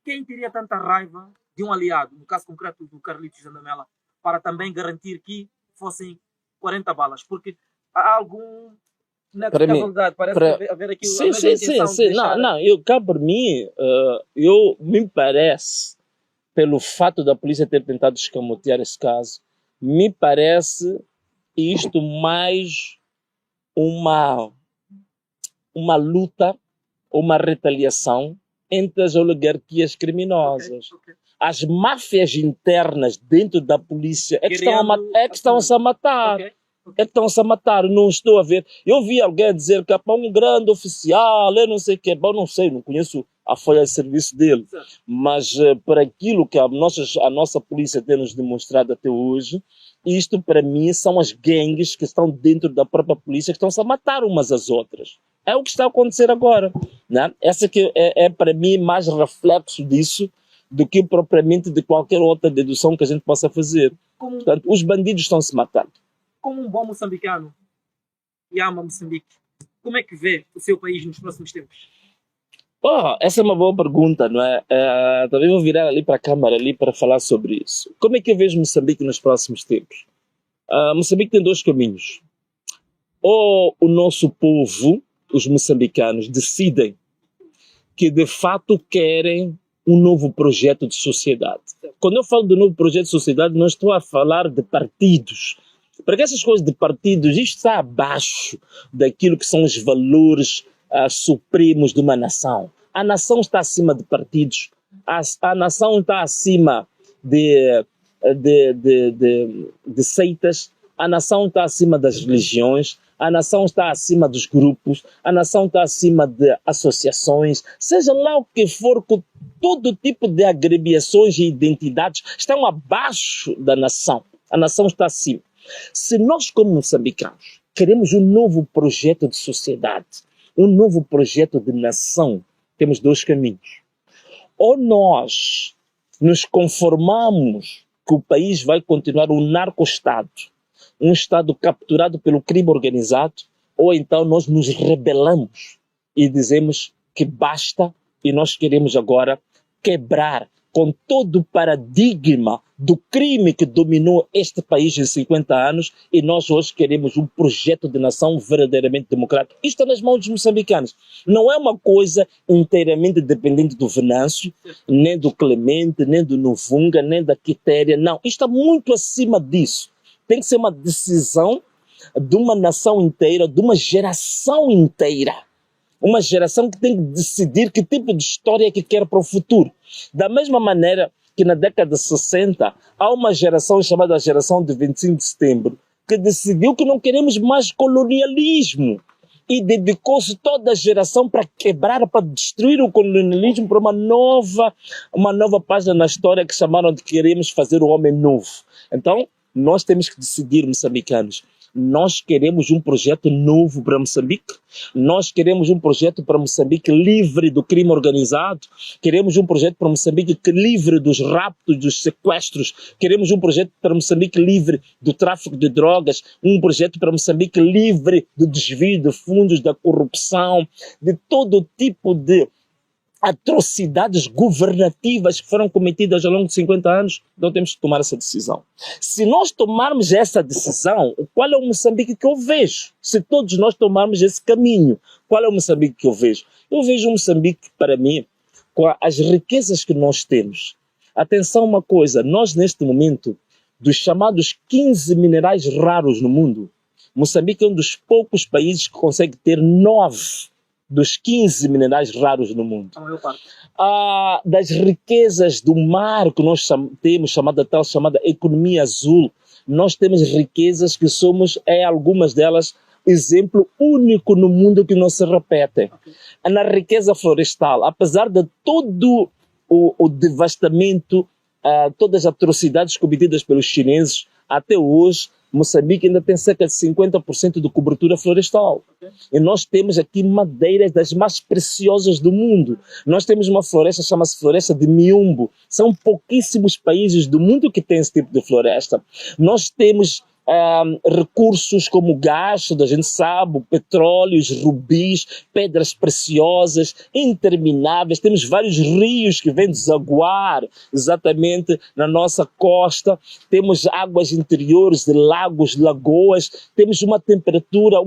quem teria tanta raiva de um aliado, no caso concreto do Carlitos Zandamela, para também garantir que fossem 40 balas? Porque há algum... Para mim, parece haver aqui sim. Cá para mim, me parece, pelo fato da polícia ter tentado escamotear esse caso, me parece isto mais uma luta, uma retaliação entre as oligarquias criminosas. Okay. As máfias internas dentro da polícia é que estão-se a matar. Okay. É que estão-se a matar, não estou a ver. Eu vi alguém dizer que é para um grande oficial, eu não sei o que é, bom, não sei, não conheço a folha de serviço dele, mas por aquilo que a nossa polícia tem nos demonstrado até hoje, isto para mim são as gangues que estão dentro da própria polícia que estão-se a matar umas às outras. É o que está a acontecer agora, né? Essa que é para mim mais reflexo disso do que propriamente de qualquer outra dedução que a gente possa fazer. Portanto, os bandidos estão-se matando. Como um bom moçambicano e ama Moçambique, como é que vê o seu país nos próximos tempos? Essa é uma boa pergunta, não é? Também vou virar ali para a câmara ali para falar sobre isso. Como é que eu vejo Moçambique nos próximos tempos? Moçambique tem 2 caminhos. Ou o nosso povo, os moçambicanos, decidem que de fato querem um novo projeto de sociedade. Quando eu falo de novo projeto de sociedade, não estou a falar de partidos. Porque essas coisas de partidos, isto está abaixo daquilo que são os valores supremos de uma nação. A nação está acima de partidos. A nação está acima de seitas. A nação está acima das religiões. A nação está acima dos grupos. A nação está acima de associações. Seja lá o que for, todo tipo de agregações e identidades estão abaixo da nação. A nação está acima. Se nós, como moçambicanos, queremos um novo projeto de sociedade, um novo projeto de nação, temos 2 caminhos. Ou nós nos conformamos que o país vai continuar um narco-estado, um estado capturado pelo crime organizado, ou então nós nos rebelamos e dizemos que basta e nós queremos agora quebrar com todo o paradigma do crime que dominou este país em 50 anos e nós hoje queremos um projeto de nação verdadeiramente democrático. Isto está nas mãos dos moçambicanos. Não é uma coisa inteiramente dependente do Venâncio, nem do Clemente, nem do Novunga, nem da Quitéria. Não, isto está muito acima disso. Tem que ser uma decisão de uma nação inteira, de uma geração inteira. Uma geração que tem que decidir que tipo de história que quer para o futuro. Da mesma maneira que na década de 60 há uma geração chamada a geração de 25 de setembro que decidiu que não queremos mais colonialismo e dedicou-se toda a geração para quebrar, para destruir o colonialismo para uma nova página na história que chamaram de queremos fazer o homem novo. Então, nós temos que decidir, moçambicanos. Nós queremos um projeto novo para Moçambique. Nós queremos um projeto para Moçambique livre do crime organizado. Queremos um projeto para Moçambique livre dos raptos, dos sequestros. Queremos um projeto para Moçambique livre do tráfico de drogas. Um projeto para Moçambique livre do desvio de fundos, da corrupção, de todo tipo de atrocidades governativas que foram cometidas ao longo de 50 anos, então temos que tomar essa decisão. Se nós tomarmos essa decisão, qual é o Moçambique que eu vejo? Se todos nós tomarmos esse caminho, qual é o Moçambique que eu vejo? Eu vejo um Moçambique, para mim, com as riquezas que nós temos. Atenção uma coisa, nós neste momento, dos chamados 15 minerais raros no mundo, Moçambique é um dos poucos países que consegue ter 9 dos 15 minerais raros no mundo. A maior parte. Das riquezas do mar que nós temos, chamada economia azul, nós temos riquezas que somos, algumas delas, exemplo único no mundo que não se repete. Okay. Na riqueza florestal, apesar de todo o devastamento, todas as atrocidades cometidas pelos chineses, até hoje, Moçambique ainda tem cerca de 50% de cobertura florestal. Okay. E nós temos aqui madeiras das mais preciosas do mundo. Nós temos uma floresta, chama-se Floresta de Miumbo. São pouquíssimos países do mundo que têm esse tipo de floresta. Nós temos recursos como gás, a gente sabe, petróleos, rubis, pedras preciosas, intermináveis. Temos vários rios que vêm desaguar exatamente na nossa costa. Temos águas interiores de lagos, lagoas. Temos uma temperatura,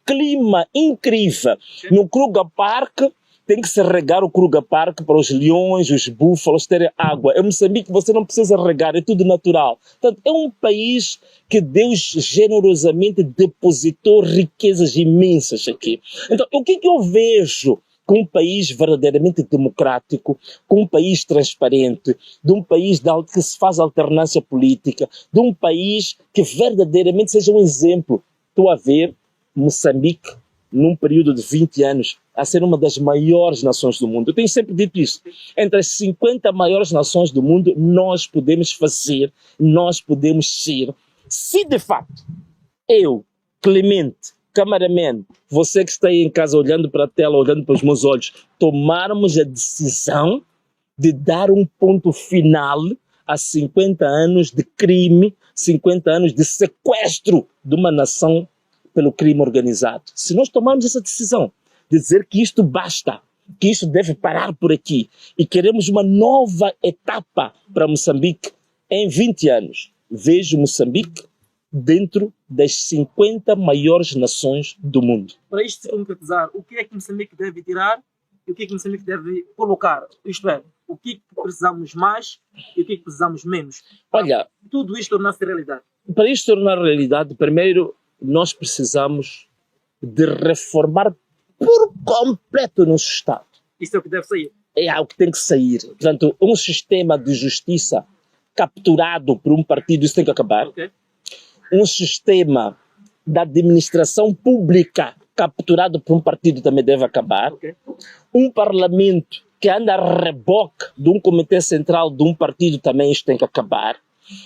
clima incrível. No Kruger Park, tem que se regar o Kruger Park para os leões, os búfalos terem água. Em Moçambique você não precisa regar, é tudo natural. Portanto, é um país que Deus generosamente depositou riquezas imensas aqui. Então, o que eu vejo com um país verdadeiramente democrático, com um país transparente, de um país que se faz alternância política, de um país que verdadeiramente seja um exemplo? Estou a ver Moçambique, num período de 20 anos, a ser uma das maiores nações do mundo. Eu tenho sempre dito isso. Entre as 50 maiores nações do mundo, nós podemos fazer, nós podemos ser, se de facto eu, Clemente, cameraman, você que está aí em casa olhando para a tela, olhando para os meus olhos, tomarmos a decisão de dar um ponto final a 50 anos de crime, 50 anos de sequestro de uma nação pelo crime organizado. Se nós tomarmos essa decisão de dizer que isto basta, que isto deve parar por aqui e queremos uma nova etapa para Moçambique, em 20 anos, vejo Moçambique dentro das 50 maiores nações do mundo. Para isto se concretizar, o que é que Moçambique deve tirar e o que é que Moçambique deve colocar? Isto é, o que precisamos mais e o que precisamos menos? Olha, tudo isto tornar-se realidade. Para isto tornar realidade, primeiro nós precisamos de reformar por completo o nosso Estado. Isso é o que deve sair. É o que tem que sair. Portanto, um sistema de justiça capturado por um partido, isso tem que acabar. Okay. Um sistema da administração pública capturado por um partido também deve acabar. Okay. Um parlamento que anda a reboque de um comitê central de um partido também, isso tem que acabar.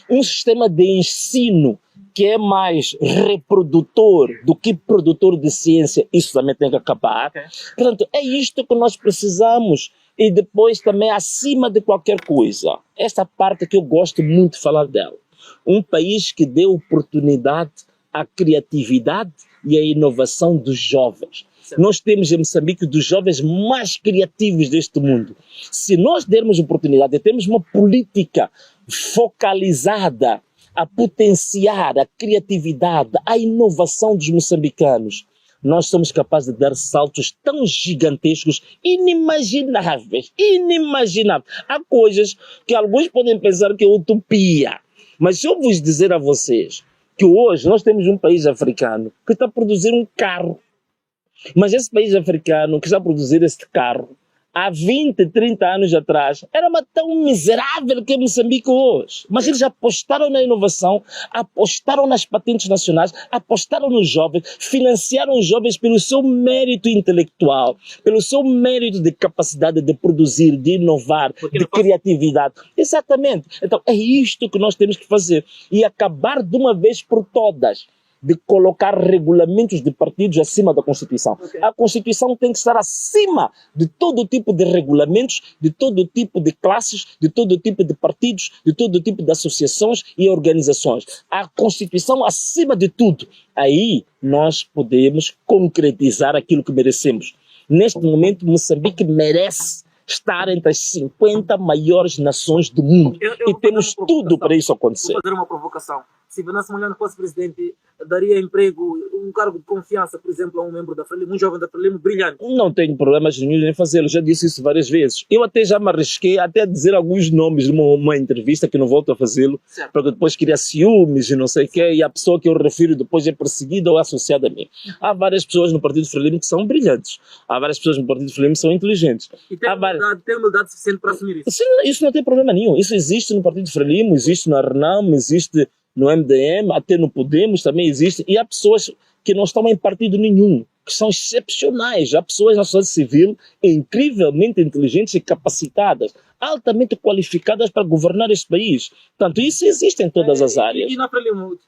Um sistema de ensino que é mais reprodutor do que produtor de ciência, isso também tem que acabar. Okay. Portanto, é isto que nós precisamos. E depois também, acima de qualquer coisa, esta parte que eu gosto muito de falar dela, um país que dê oportunidade à criatividade e à inovação dos jovens. Certo. Nós temos em Moçambique dos jovens mais criativos deste mundo. Se nós dermos oportunidade, temos uma política focalizada a potenciar a criatividade, a inovação dos moçambicanos, nós somos capazes de dar saltos tão gigantescos, inimagináveis. Há coisas que alguns podem pensar que é utopia. Mas se eu vos dizer a vocês que hoje nós temos um país africano que está a produzir um carro Mas esse país africano que está a produzir este carro, há 20, 30 anos atrás, era tão miserável que é Moçambique hoje. Mas eles apostaram na inovação, apostaram nas patentes nacionais, apostaram nos jovens, financiaram os jovens pelo seu mérito intelectual, pelo seu mérito de capacidade de produzir, de inovar, de criatividade. Exatamente. Então, é isto que nós temos que fazer. E acabar de uma vez por todas de colocar regulamentos de partidos acima da Constituição. A Constituição tem que estar acima de todo tipo de regulamentos, de todo tipo de classes, de todo tipo de partidos, de todo tipo de associações e organizações. A Constituição acima de tudo. Aí nós podemos concretizar aquilo que merecemos. Neste momento, Moçambique merece estar entre as 50 maiores nações do mundo. E temos tudo para isso acontecer. Vou fazer uma provocação. Se Venâncio Mondlane fosse presidente, daria emprego, um cargo de confiança, por exemplo, a um membro da Frelimo, um jovem da Frelimo brilhante? Não tenho problemas nenhum em fazê-lo, já disse isso várias vezes. Eu até já me arrisquei até a dizer alguns nomes numa entrevista, que não volto a fazê-lo, porque depois queria ciúmes e não sei o quê, e a pessoa que eu refiro depois é perseguida ou associada a mim. Há várias pessoas no Partido Frelimo que são brilhantes. Há várias pessoas no Partido Frelimo que são inteligentes. E tem humildade suficiente para assumir isso? Isso não tem problema nenhum. Isso existe no Partido Frelimo, existe na RENAM, existe no MDM, até no Podemos também existe, e há pessoas que não estão em partido nenhum, que são excepcionais. Há pessoas na sociedade civil incrivelmente inteligentes e capacitadas, altamente qualificadas para governar este país. Portanto, isso existe em todas as áreas. E na Frelimo,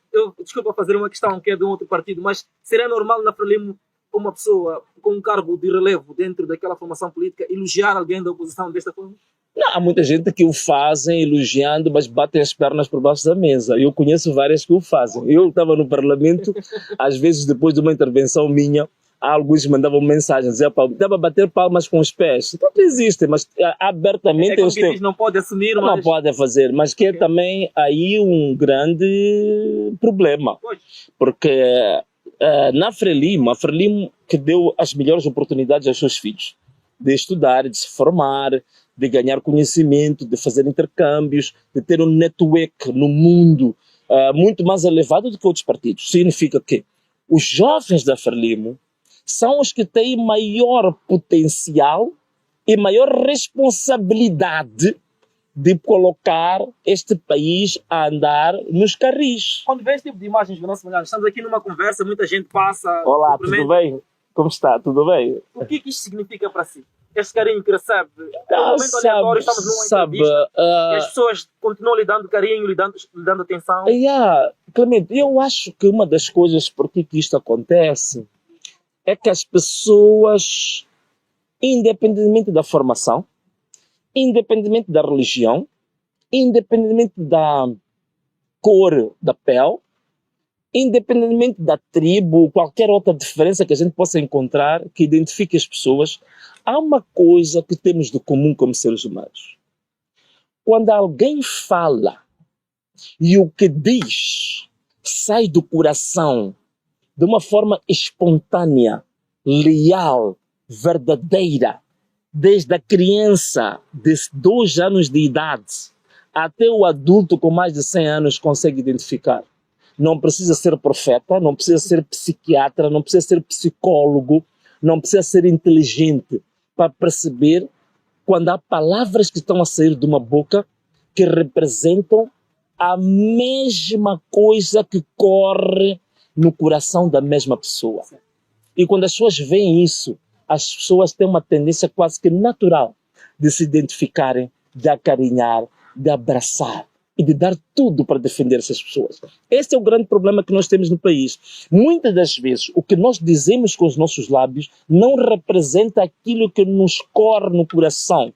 desculpa fazer uma questão que é de um outro partido, mas seria normal na Frelimo uma pessoa com um cargo de relevo dentro daquela formação política elogiar alguém da oposição desta forma? Não, há muita gente que o fazem elogiando, mas batem as pernas por baixo da mesa. Eu conheço várias que o fazem. Eu estava no Parlamento, às vezes depois de uma intervenção minha, alguns mandavam mensagens, diziam, dava bater palmas com os pés. Então existe, mas abertamente... É que não pode assumir, mas... Não pode fazer, mas que é também aí um grande problema. Porque na Frelimo, a Frelimo que deu as melhores oportunidades aos seus filhos, de estudar, de se formar, de ganhar conhecimento, de fazer intercâmbios, de ter um network no mundo muito mais elevado do que outros partidos. Significa que os jovens da Frelimo são os que têm maior potencial e maior responsabilidade de colocar este país a andar nos carris. Quando vê este tipo de imagens do nosso Mondlane, estamos aqui numa conversa, muita gente passa... Olá, tudo bem? Como está? Tudo bem? O que isto significa para si? Este carinho que recebe, no momento aleatório, estamos numa entrevista, e as pessoas continuam lhe dando carinho, lhe dando atenção. Clemente, eu acho que uma das coisas por que isto acontece é que as pessoas, independentemente da formação, independentemente da religião, independentemente da cor da pele, independentemente da tribo, qualquer outra diferença que a gente possa encontrar que identifique as pessoas, há uma coisa que temos de comum como seres humanos. Quando alguém fala e o que diz sai do coração de uma forma espontânea, leal, verdadeira, desde a criança de 2 anos de idade até o adulto com mais de 100 anos consegue identificar. Não precisa ser profeta, não precisa ser psiquiatra, não precisa ser psicólogo, não precisa ser inteligente para perceber quando há palavras que estão a sair de uma boca que representam a mesma coisa que corre no coração da mesma pessoa. E quando as pessoas veem isso, as pessoas têm uma tendência quase que natural de se identificarem, de acarinhar, de abraçar e de dar tudo para defender essas pessoas. Esse é o grande problema que nós temos no país. Muitas das vezes, o que nós dizemos com os nossos lábios não representa aquilo que nos corre no coração.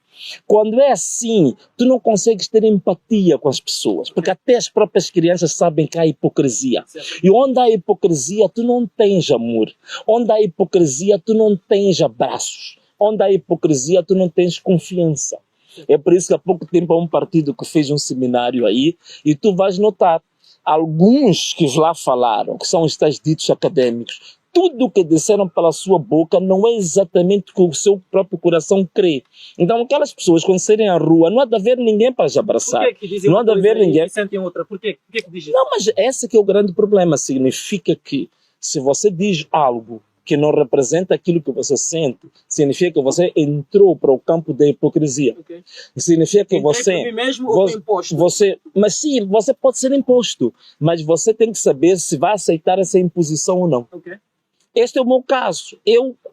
Quando é assim, tu não consegues ter empatia com as pessoas, porque até as próprias crianças sabem que há hipocrisia. E onde há hipocrisia, tu não tens amor. Onde há hipocrisia, tu não tens abraços. Onde há hipocrisia, tu não tens confiança. É por isso que há pouco tempo há um partido que fez um seminário aí, e tu vais notar, alguns que lá falaram, que são os tais ditos acadêmicos, tudo o que disseram pela sua boca não é exatamente o que o seu próprio coração crê. Então aquelas pessoas, quando saírem à rua, não há de haver ninguém para as abraçar. Por que dizem não há de haver ninguém. Sentem outra? Por que dizem? Não, mas esse que é o grande problema. Significa que se você diz algo que não representa aquilo que você sente, significa que você entrou para o campo da hipocrisia. Ok. Significa que Entrei você... por mim mesmo ou fui imposto? Mas sim, você pode ser imposto, mas você tem que saber se vai aceitar essa imposição ou não. Ok. Este é o meu caso.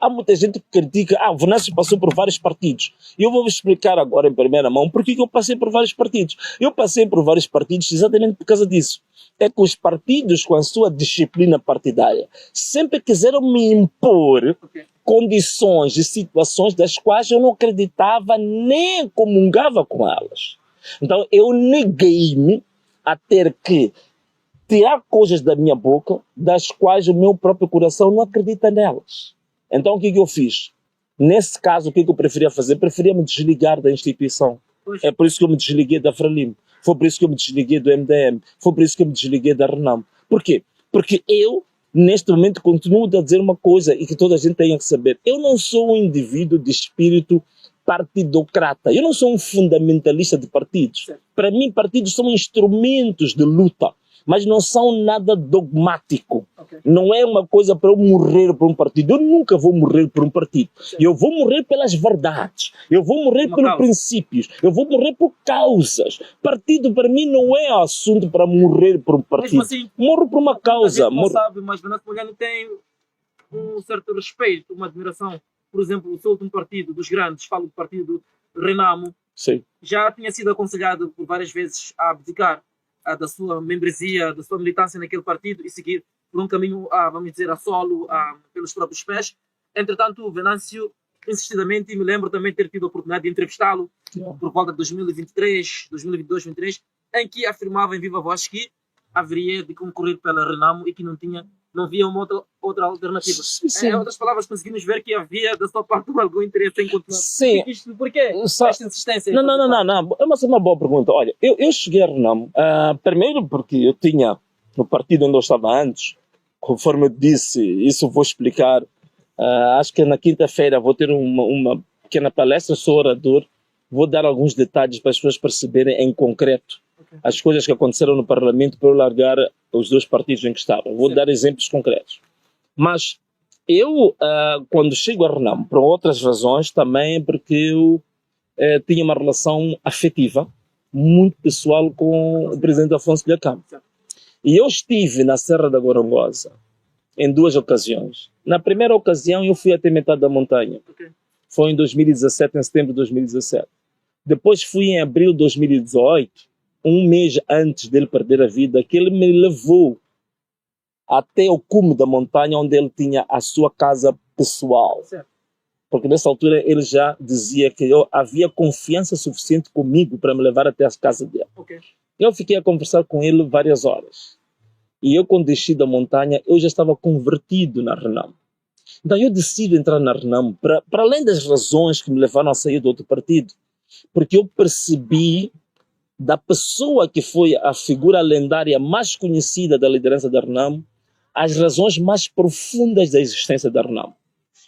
Há muita gente que critica, o Venâncio passou por vários partidos. E eu vou explicar agora em primeira mão porque que eu passei por vários partidos. Eu passei por vários partidos exatamente por causa disso. É que os partidos, com a sua disciplina partidária, sempre quiseram me impor condições e situações das quais eu não acreditava nem comungava com elas. Então eu neguei-me a ter que tirar coisas da minha boca, das quais o meu próprio coração não acredita nelas. Então o que eu fiz? Nesse caso, o que eu preferia fazer? Preferia me desligar da instituição. É por isso que eu me desliguei da Frelimo. Foi por isso que eu me desliguei do MDM. Foi por isso que eu me desliguei da Renamo. Por quê? Porque eu, neste momento, continuo a dizer uma coisa e que toda a gente tenha que saber. Eu não sou um indivíduo de espírito partidocrata. Eu não sou um fundamentalista de partidos. Para mim, partidos são instrumentos de luta, mas não são nada dogmático. Não é uma coisa para eu morrer por um partido. Eu nunca vou morrer por um partido. Eu vou morrer pelas verdades. Eu vou morrer por princípios. Eu vou morrer por causas. Partido para mim não é assunto para morrer por um partido. Assim, morro por uma causa. Não sabe, mas Venâncio Magalhães tem um certo respeito, uma admiração. Por exemplo, o seu último partido, dos grandes, falo do partido Renamo, sim, já tinha sido aconselhado por várias vezes a abdicar da sua membresia, da sua militância naquele partido e seguir por um caminho, vamos dizer, a solo, pelos próprios pés. Entretanto, o Venâncio, insistidamente, e me lembro também ter tido a oportunidade de entrevistá-lo por volta de 2023, 2022, 2023, em que afirmava em viva voz que haveria de concorrer pela Renamo e que não havia uma outra alternativa. Sim. Em outras palavras, conseguimos ver que havia da sua parte algum interesse em continuar. Sim. Porquê esta insistência? Não. É uma boa pergunta. Olha, eu cheguei a Renamo, primeiro porque eu tinha, no partido onde eu estava antes, conforme eu disse, isso eu vou explicar, acho que na quinta-feira vou ter uma pequena palestra, sou orador, vou dar alguns detalhes para as pessoas perceberem em concreto as coisas que aconteceram no Parlamento para eu largar os dois partidos em que estava. Vou dar exemplos concretos. Mas eu, quando chego a Renamo, por outras razões, também porque eu tinha uma relação afetiva muito pessoal com o presidente Afonso Dhlakama. E eu estive na Serra da Gorongosa em duas ocasiões. Na primeira ocasião, eu fui até metade da montanha. Foi em 2017, em setembro de 2017. Depois fui em abril de 2018, um mês antes dele perder a vida, que ele me levou até o cume da montanha, onde ele tinha a sua casa pessoal. Porque nessa altura ele já dizia que eu havia confiança suficiente comigo para me levar até a casa dele. Eu fiquei a conversar com ele várias horas. E eu, quando desci da montanha, eu já estava convertido na Renamo. Então eu decido entrar na Renamo, para além das razões que me levaram a sair do outro partido, porque eu percebi da pessoa que foi a figura lendária mais conhecida da liderança da Renamo, as razões mais profundas da existência da Renamo.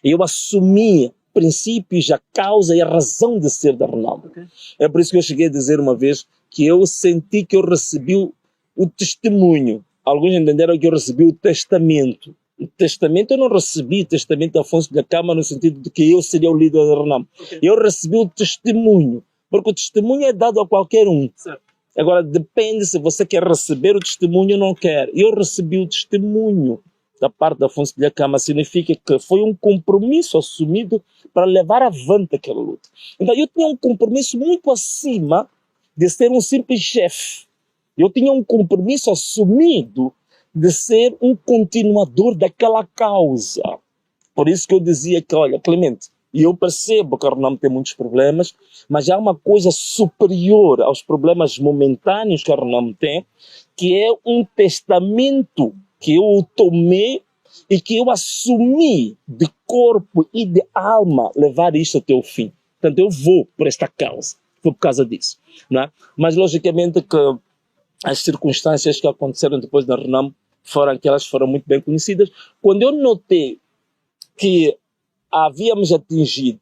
Eu assumi princípios, a causa e a razão de ser da Renamo. É por isso que eu cheguei a dizer uma vez que eu senti que eu recebi o testemunho. Alguns entenderam que eu recebi o testamento. O testamento, eu não recebi o testamento de Afonso Dhlakama no sentido de que eu seria o líder da Renamo. Eu recebi o testemunho. Porque o testemunho é dado a qualquer um. Agora, depende se você quer receber o testemunho ou não quer. Eu recebi o testemunho da parte de Afonso Dhlakama. Significa que foi um compromisso assumido para levar avante aquela luta. Então, eu tinha um compromisso muito acima de ser um simples chefe. Eu tinha um compromisso assumido de ser um continuador daquela causa. Por isso que eu dizia que, olha, Clemente, e eu percebo que a Renamo tem muitos problemas, mas há uma coisa superior aos problemas momentâneos que a Renamo tem, que é um testamento que eu tomei e que eu assumi de corpo e de alma levar isto até o fim. Portanto, eu vou por esta causa. Foi por causa disso. Não é? Mas, logicamente, que as circunstâncias que aconteceram depois da Renamo foram aquelas que foram muito bem conhecidas. Quando eu notei que havíamos atingido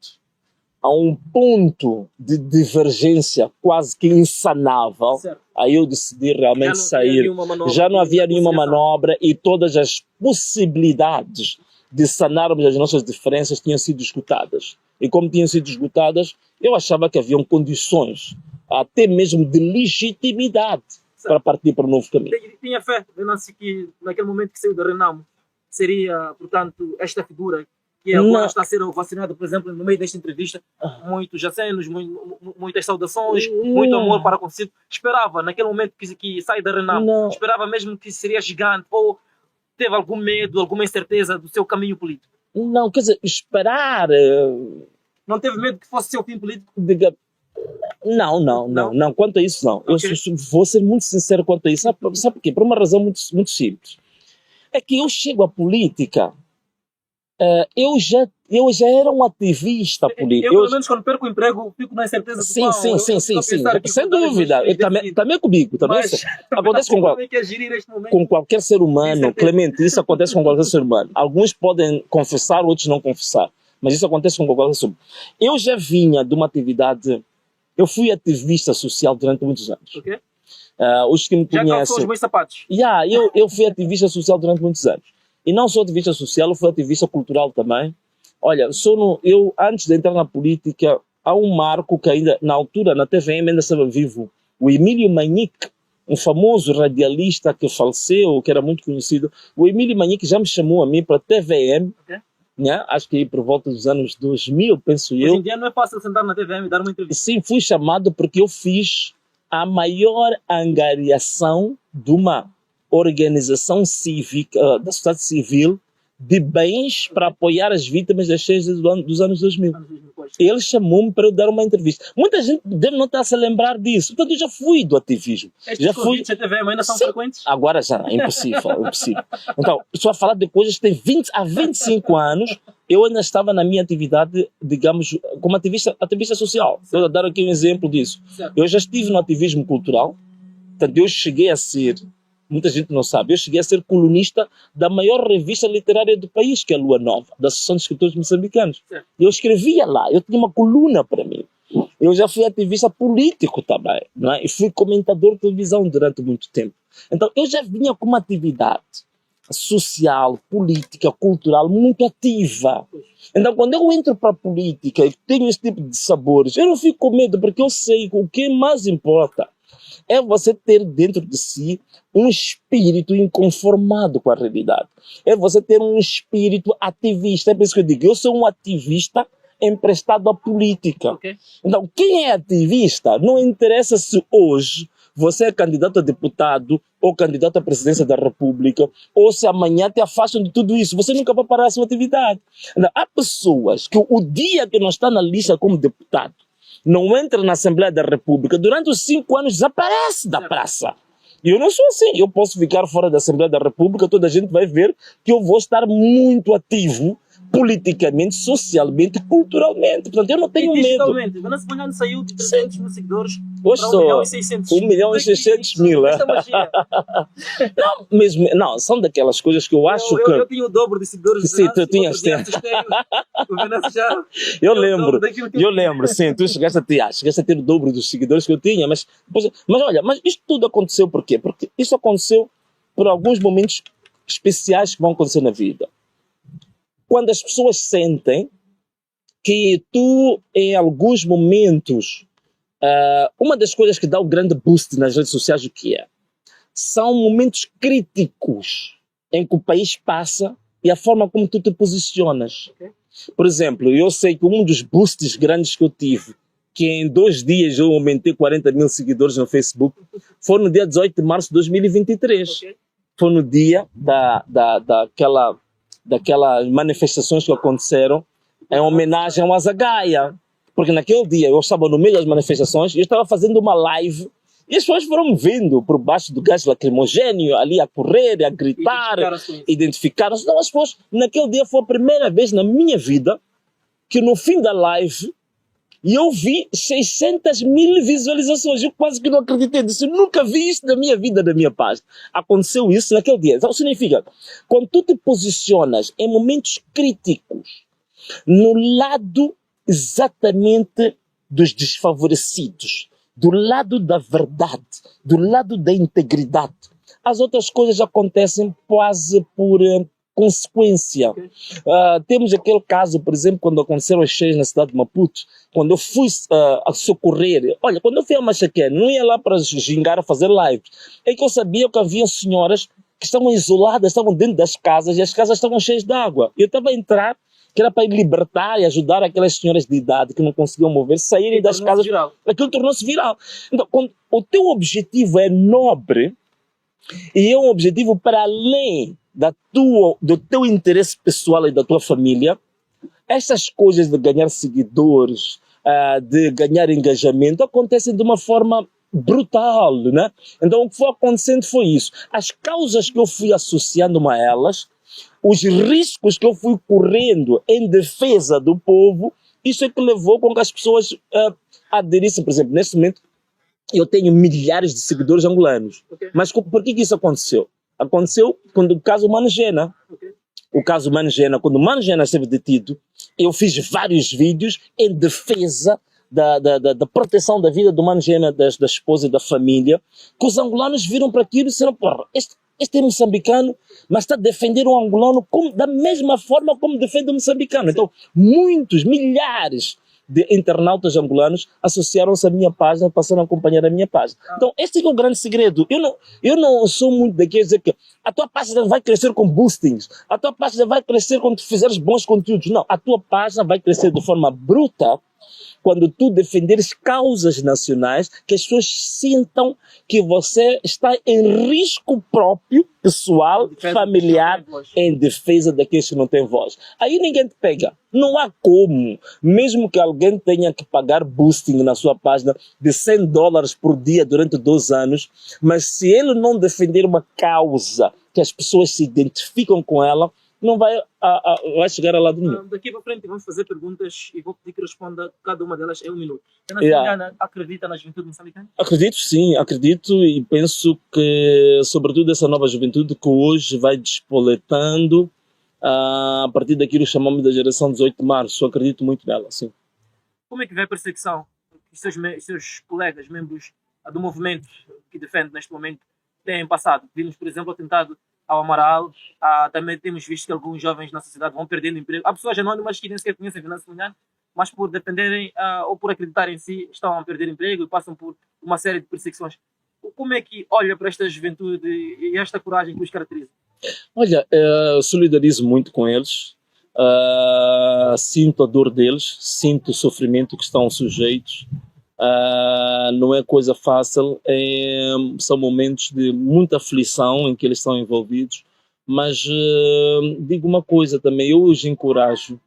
a um ponto de divergência quase que insanável, aí eu decidi realmente sair. Já não havia nenhuma manobra e todas as possibilidades de sanarmos as nossas diferenças tinham sido esgotadas. E como tinham sido esgotadas, eu achava que haviam condições, até mesmo de legitimidade, para partir para um novo caminho. Tinha fé, Venâncio, que naquele momento que saiu da Renamo, seria, portanto, esta figura que agora está a ser vacinada, por exemplo, no meio desta entrevista, muitos acenos, muitas saudações, muito amor para consigo. Esperava, naquele momento que sai da Renamo, esperava mesmo que seria gigante, ou teve algum medo, alguma incerteza do seu caminho político? Não, quer dizer, esperar... Não teve medo que fosse seu fim político? Não. Quanto a isso, não. Okay. Eu vou ser muito sincero quanto a isso. Sabe por quê? Por uma razão muito, muito simples. É que eu chego à política, eu já era um ativista político. Eu, pelo menos, quando perco o emprego, fico na incerteza do Sim. Sem dúvida. Também comigo. Acontece com qualquer ser humano. Clemente, isso acontece com qualquer ser humano. Alguns podem confessar, outros não confessar. Mas isso acontece com qualquer ser humano. Eu já vinha de uma atividade... Eu fui ativista social durante muitos anos. Okay. Os que me conhecem... Já calçou os meus sapatos? Eu fui ativista social durante muitos anos. E não sou ativista social, eu fui ativista cultural também. Olha, eu antes de entrar na política, há um marco que ainda, na altura, na TVM ainda estava vivo. O Emílio Manique, um famoso radialista que faleceu, que era muito conhecido. O Emílio Manique já me chamou a mim para a TVM. Okay. Né? Acho que por volta dos anos 2000, penso eu. Hoje em dia não é fácil sentar na TVM e dar uma entrevista. Sim, fui chamado porque eu fiz a maior angariação de uma organização cívica, da sociedade civil, de bens para apoiar as vítimas das cheias dos anos 2000. Ele chamou-me para eu dar uma entrevista. Muita gente deve não estar a se lembrar disso. Portanto, eu já fui do ativismo. Estes convites à TVM ainda são frequentes? Agora já, é impossível. Então, estou a falar de coisas que há 25 anos, eu ainda estava na minha atividade, digamos, como ativista social. Certo. Vou dar aqui um exemplo disso. Certo. Eu já estive no ativismo cultural, portanto, eu cheguei a ser... Muita gente não sabe. Eu cheguei a ser colunista da maior revista literária do país, que é a Lua Nova, da Associação de Escritores Moçambicanos. Eu escrevia lá, eu tinha uma coluna para mim. Eu já fui ativista político também, não é? E fui comentador de televisão durante muito tempo. Então, eu já vinha com uma atividade social, política, cultural muito ativa. Então, quando eu entro para a política e tenho esse tipo de sabores, eu não fico com medo, porque eu sei que o que mais importa é você ter dentro de si um espírito inconformado com a realidade. É você ter um espírito ativista. É por isso que eu digo, eu sou um ativista emprestado à política. Okay. Então, quem é ativista, não interessa se hoje você é candidato a deputado ou candidato à presidência da República, ou se amanhã te afastam de tudo isso. Você nunca vai parar a sua atividade. Então, há pessoas que o dia que não está na lista como deputado, não entra na Assembleia da República, durante os 5 anos desaparece da praça. E eu não sou assim. Eu posso ficar fora da Assembleia da República, toda a gente vai ver que eu vou estar muito ativo politicamente, socialmente, culturalmente. Portanto, eu não tenho medo. Quando esse Banhano saiu de 300 mil seguidores para 1.600.000. 1.600.000. Não, mesmo, não, são daquelas coisas que eu acho que... Eu tinha o dobro de seguidores. Sim, tu tinhas. Eu lembro, sim, tu chegaste a ter o dobro dos seguidores que eu tinha, mas olha, mas isto tudo aconteceu por quê? Porque isso aconteceu por alguns momentos especiais que vão acontecer na vida. Quando as pessoas sentem que tu, em alguns momentos, uma das coisas que dá o grande boost nas redes sociais, o que é? São momentos críticos em que o país passa e a forma como tu te posicionas. Okay. Por exemplo, eu sei que um dos boosts grandes que eu tive, que em 2 dias eu aumentei 40 mil seguidores no Facebook, foi no dia 18 de março de 2023. Okay. Foi no dia daquelas manifestações que aconteceram em homenagem ao Azagaia. Porque naquele dia eu estava no meio das manifestações e eu estava fazendo uma live e as pessoas foram me vendo por baixo do gás lacrimogéneo, ali a correr, a gritar, identificaram-se. Então as pessoas, naquele dia foi a primeira vez na minha vida que no fim da live eu vi 600 mil visualizações. Eu quase que não acreditei. Disse, eu nunca vi isso na minha vida, na minha página. Aconteceu isso naquele dia. Então significa, quando tu te posicionas em momentos críticos, no lado exatamente dos desfavorecidos, do lado da verdade, do lado da integridade, as outras coisas acontecem quase por consequência. Ok. Temos aquele caso, por exemplo, quando aconteceram as cheias na cidade de Maputo, quando eu fui a socorrer, olha, quando eu fui a Machaqué, não ia lá para gingar a fazer lives, é que eu sabia que havia senhoras que estavam isoladas, estavam dentro das casas e as casas estavam cheias de água. Eu estava a entrar, que era para ir libertar e ajudar aquelas senhoras de idade que não conseguiam mover, saírem das casas. Viral. Aquilo tornou-se viral. Então, quando o teu objetivo é nobre e é um objetivo para além do teu interesse pessoal e da tua família, essas coisas de ganhar seguidores, de ganhar engajamento, acontecem de uma forma brutal, né? Então o que foi acontecendo foi isso. As causas que eu fui associando a elas, os riscos que eu fui correndo em defesa do povo, isso é que levou com que as pessoas aderissem. Por exemplo, neste momento, eu tenho milhares de seguidores angolanos. Ok. Mas por que isso aconteceu? Aconteceu quando o caso Mano Gena. Ok. O caso Mano Gena, quando o Mano Gena esteve detido, eu fiz vários vídeos em defesa da proteção da vida do Mano Gena, da esposa e da família, que os angolanos viram para aquilo e disseram, porra, este é moçambicano, mas está a defender o angolano da mesma forma como defende o moçambicano. Então, muitos, milhares de internautas angolanos associaram-se à minha página, passaram a acompanhar a minha página. Então, este é o grande segredo. Eu não sou muito daqueles dizer que a tua página vai crescer com boostings, a tua página vai crescer quando tu fizeres bons conteúdos. Não, a tua página vai crescer de forma bruta quando tu defenderes causas nacionais, que as pessoas sintam que você está em risco próprio, pessoal, familiar, em defesa daqueles que não têm voz. Aí ninguém te pega. Não há como. Mesmo que alguém tenha que pagar boosting na sua página de $100 por dia durante 12 anos, mas se ele não defender uma causa que as pessoas se identificam com ela, não vai chegar a lado nenhum. Daqui para frente vamos fazer perguntas e vou pedir que responda cada uma delas em 1 minuto. A Yeah. acredita na juventude moçambicana? Acredito, sim, acredito e penso que, sobretudo essa nova juventude que hoje vai despoletando a partir daquilo que chamamos da geração 18 de março, acredito muito nela, sim. Como é que vê a perseguição que os seus colegas, membros do movimento que defende neste momento, têm passado? Vimos, por exemplo, o atentado ao Amaral, também temos visto que alguns jovens na sociedade vão perdendo emprego. Há pessoas anónimas que nem sequer conhecem Venâncio Mondlane, mas por dependerem ou por acreditarem em si, estão a perder emprego e passam por uma série de perseguições. Como é que olha para esta juventude e esta coragem que os caracteriza? Olha, solidarizo muito com eles, sinto a dor deles, sinto o sofrimento que estão sujeitos. Não é coisa fácil, são momentos de muita aflição em que eles estão envolvidos, mas digo uma coisa também, eu os encorajo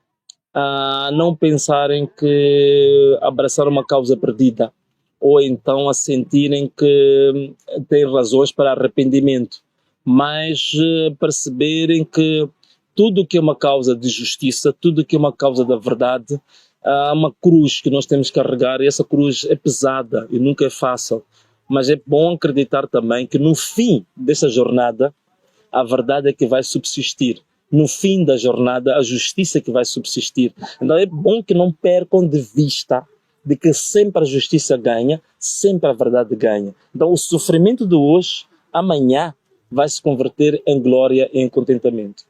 a não pensarem que abraçar uma causa perdida, ou então a sentirem que têm razões para arrependimento, mas perceberem que tudo que é uma causa de justiça, tudo que é uma causa da verdade, há uma cruz que nós temos que carregar e essa cruz é pesada e nunca é fácil, mas é bom acreditar também que no fim dessa jornada a verdade é que vai subsistir. No fim da jornada a justiça é que vai subsistir. Então é bom que não percam de vista de que sempre a justiça ganha, sempre a verdade ganha. Então o sofrimento de hoje, amanhã vai se converter em glória e em contentamento.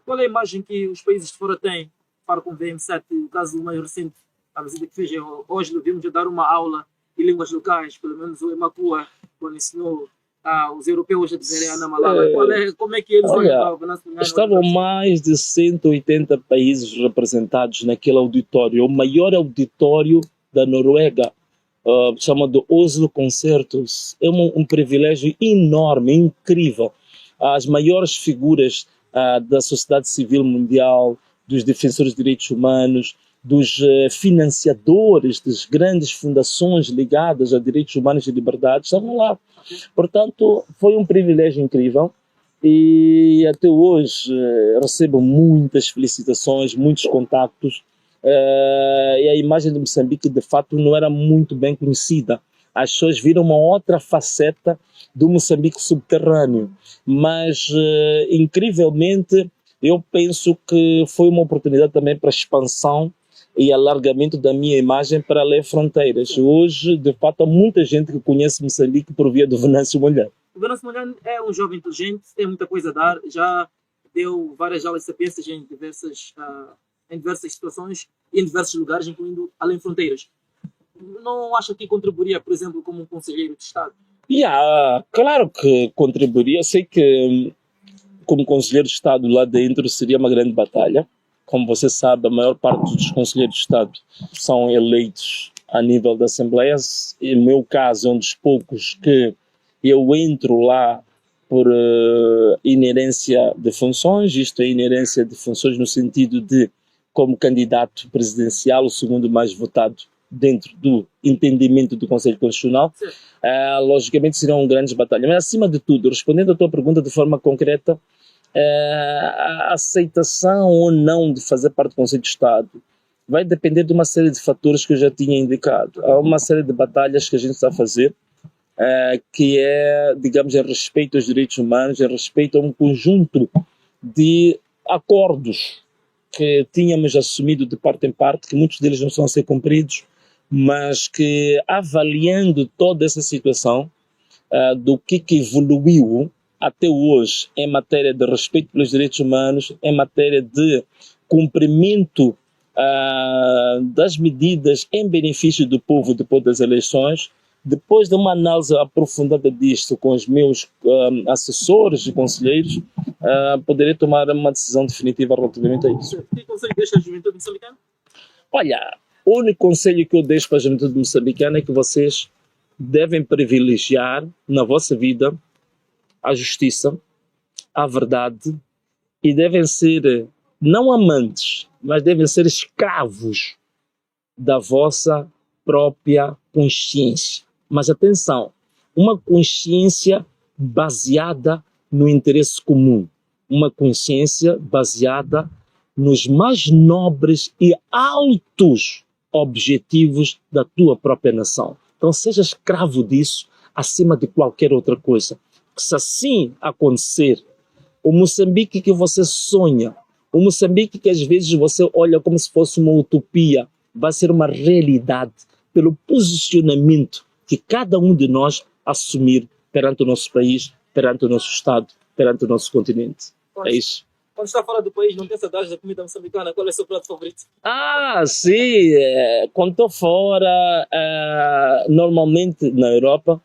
Qual é a imagem que os países de fora têm para com o VM7, o caso mais recente, a visita que fez hoje, vimos a dar uma aula de línguas locais, pelo menos o Emakua, quando ensinou os europeus a dizerem Ana Malala. Como é que eles olham para o Venâncio Mondlane? Estavam mais de 180 países representados naquele auditório, o maior auditório da Noruega, chamado Oslo Concertos. É um privilégio enorme, incrível. As maiores figuras da sociedade civil mundial, dos defensores de direitos humanos, dos financiadores das grandes fundações ligadas a direitos humanos e liberdades, estavam lá. Portanto, foi um privilégio incrível e até hoje recebo muitas felicitações, muitos contactos e a imagem de Moçambique de fato não era muito bem conhecida. As pessoas viram uma outra faceta do Moçambique subterrâneo, mas incrivelmente eu penso que foi uma oportunidade também para expansão e alargamento da minha imagem para além fronteiras. Hoje, de fato, há muita gente que conhece Moçambique por via do Venâncio Mondlane. O Venâncio Mondlane é um jovem inteligente, tem muita coisa a dar, já deu várias aulas de sapiências em diversas situações e em diversos lugares, incluindo além fronteiras. Não acha que contribuiria, por exemplo, como um conselheiro de Estado? Claro que contribuiria. Eu sei que como conselheiro de Estado lá dentro seria uma grande batalha. Como você sabe, a maior parte dos conselheiros de Estado são eleitos a nível da Assembleia. E no meu caso, é um dos poucos que eu entro lá por inerência de funções. Isto é inerência de funções no sentido de, como candidato presidencial, o segundo mais votado dentro do entendimento do Conselho Constitucional. Logicamente serão grandes batalhas. Mas, acima de tudo, respondendo à tua pergunta de forma concreta, a aceitação ou não de fazer parte do Conselho de Estado vai depender de uma série de fatores que eu já tinha indicado. Há uma série de batalhas que a gente está a fazer, que é, digamos, em respeito aos direitos humanos, em respeito a um conjunto de acordos que tínhamos assumido de parte em parte, que muitos deles não estão a ser cumpridos, mas que, avaliando toda essa situação, do que evoluiu até hoje em matéria de respeito pelos direitos humanos, em matéria de cumprimento das medidas em benefício do povo depois das eleições, depois de uma análise aprofundada disto com os meus assessores e conselheiros, poderei tomar uma decisão definitiva relativamente a isso. Que conselho deixa a juventude moçambicana? Olha, o único conselho que eu deixo para a juventude moçambicana é que vocês devem privilegiar na vossa vida a justiça, a verdade, e devem ser não amantes, mas devem ser escravos da vossa própria consciência. Mas atenção, uma consciência baseada no interesse comum, uma consciência baseada nos mais nobres e altos objetivos da tua própria nação. Então seja escravo disso acima de qualquer outra coisa. Se assim acontecer, o Moçambique que você sonha, o Moçambique que às vezes você olha como se fosse uma utopia, vai ser uma realidade pelo posicionamento que cada um de nós assumir perante o nosso país, perante o nosso Estado, perante o nosso continente. É isso. Quando está fora do país, não tem saudades da comida moçambicana? Qual é o seu prato favorito? Sim. Quando estou fora, normalmente na Europa,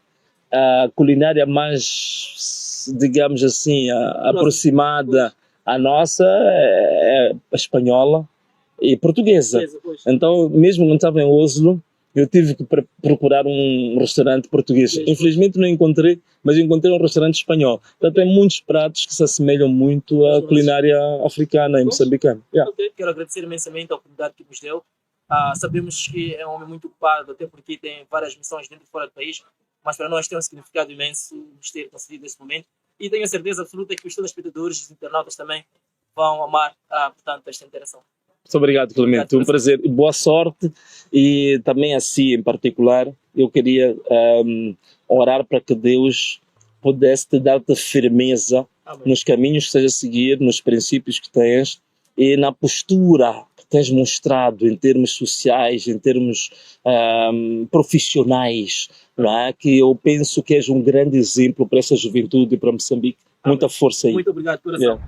a culinária mais, digamos assim, aproximada à nossa é a espanhola e portuguesa. Então, mesmo quando estava em Oslo, eu tive que procurar um restaurante português. Infelizmente não encontrei, mas encontrei um restaurante espanhol. Então tem muitos pratos que se assemelham muito à culinária africana e moçambicana. Okay. Quero agradecer imensamente a oportunidade que nos deu. Sabemos que é um homem muito ocupado, até porque tem várias missões dentro e fora do país, mas para nós tem um significado imenso nos ter concedido esse momento. E tenho a certeza absoluta que os telespectadores e os internautas também vão amar, portanto, esta interação. Muito obrigado, Clemente. Um prazer. Boa sorte. E também a si, em particular, eu queria orar para que Deus pudesse te dar-te firmeza nos caminhos que estás a seguir, nos princípios que tens e na postura que tens mostrado em termos sociais, em termos profissionais, não é? Que eu penso que és um grande exemplo para essa juventude e para Moçambique. Muita força aí. Muito obrigado, coração.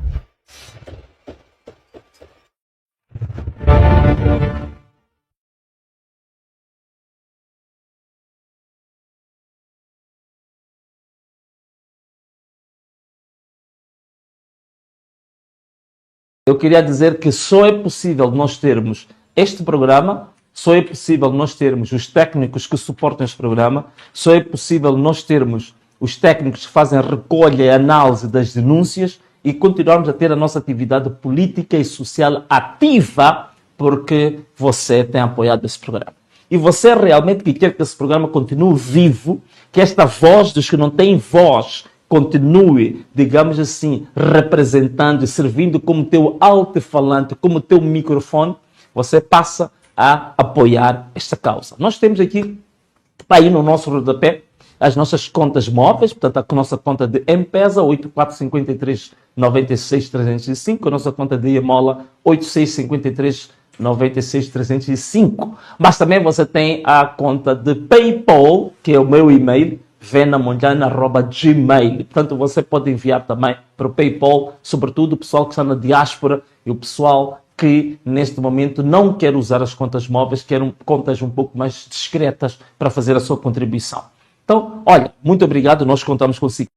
Eu queria dizer que só é possível nós termos este programa, só é possível nós termos os técnicos que suportam este programa, só é possível nós termos os técnicos que fazem recolha e análise das denúncias e continuarmos a ter a nossa atividade política e social ativa porque você tem apoiado esse programa. E você realmente que quer que esse programa continue vivo, que esta voz dos que não têm voz continue, digamos assim, representando e servindo como teu alto-falante, como teu microfone, você passa a apoiar esta causa. Nós temos aqui, está aí no nosso rodapé, as nossas contas móveis, portanto, a nossa conta de M-Pesa, 8453 96 305, a nossa conta de Iemola, 8653 96 305. Mas também você tem a conta de PayPal, que é o meu e-mail, venamonjana@gmail. Portanto, você pode enviar também para o PayPal, sobretudo o pessoal que está na diáspora e o pessoal que neste momento não quer usar as contas móveis, quer contas um pouco mais discretas para fazer a sua contribuição. Então, olha, muito obrigado, nós contamos consigo.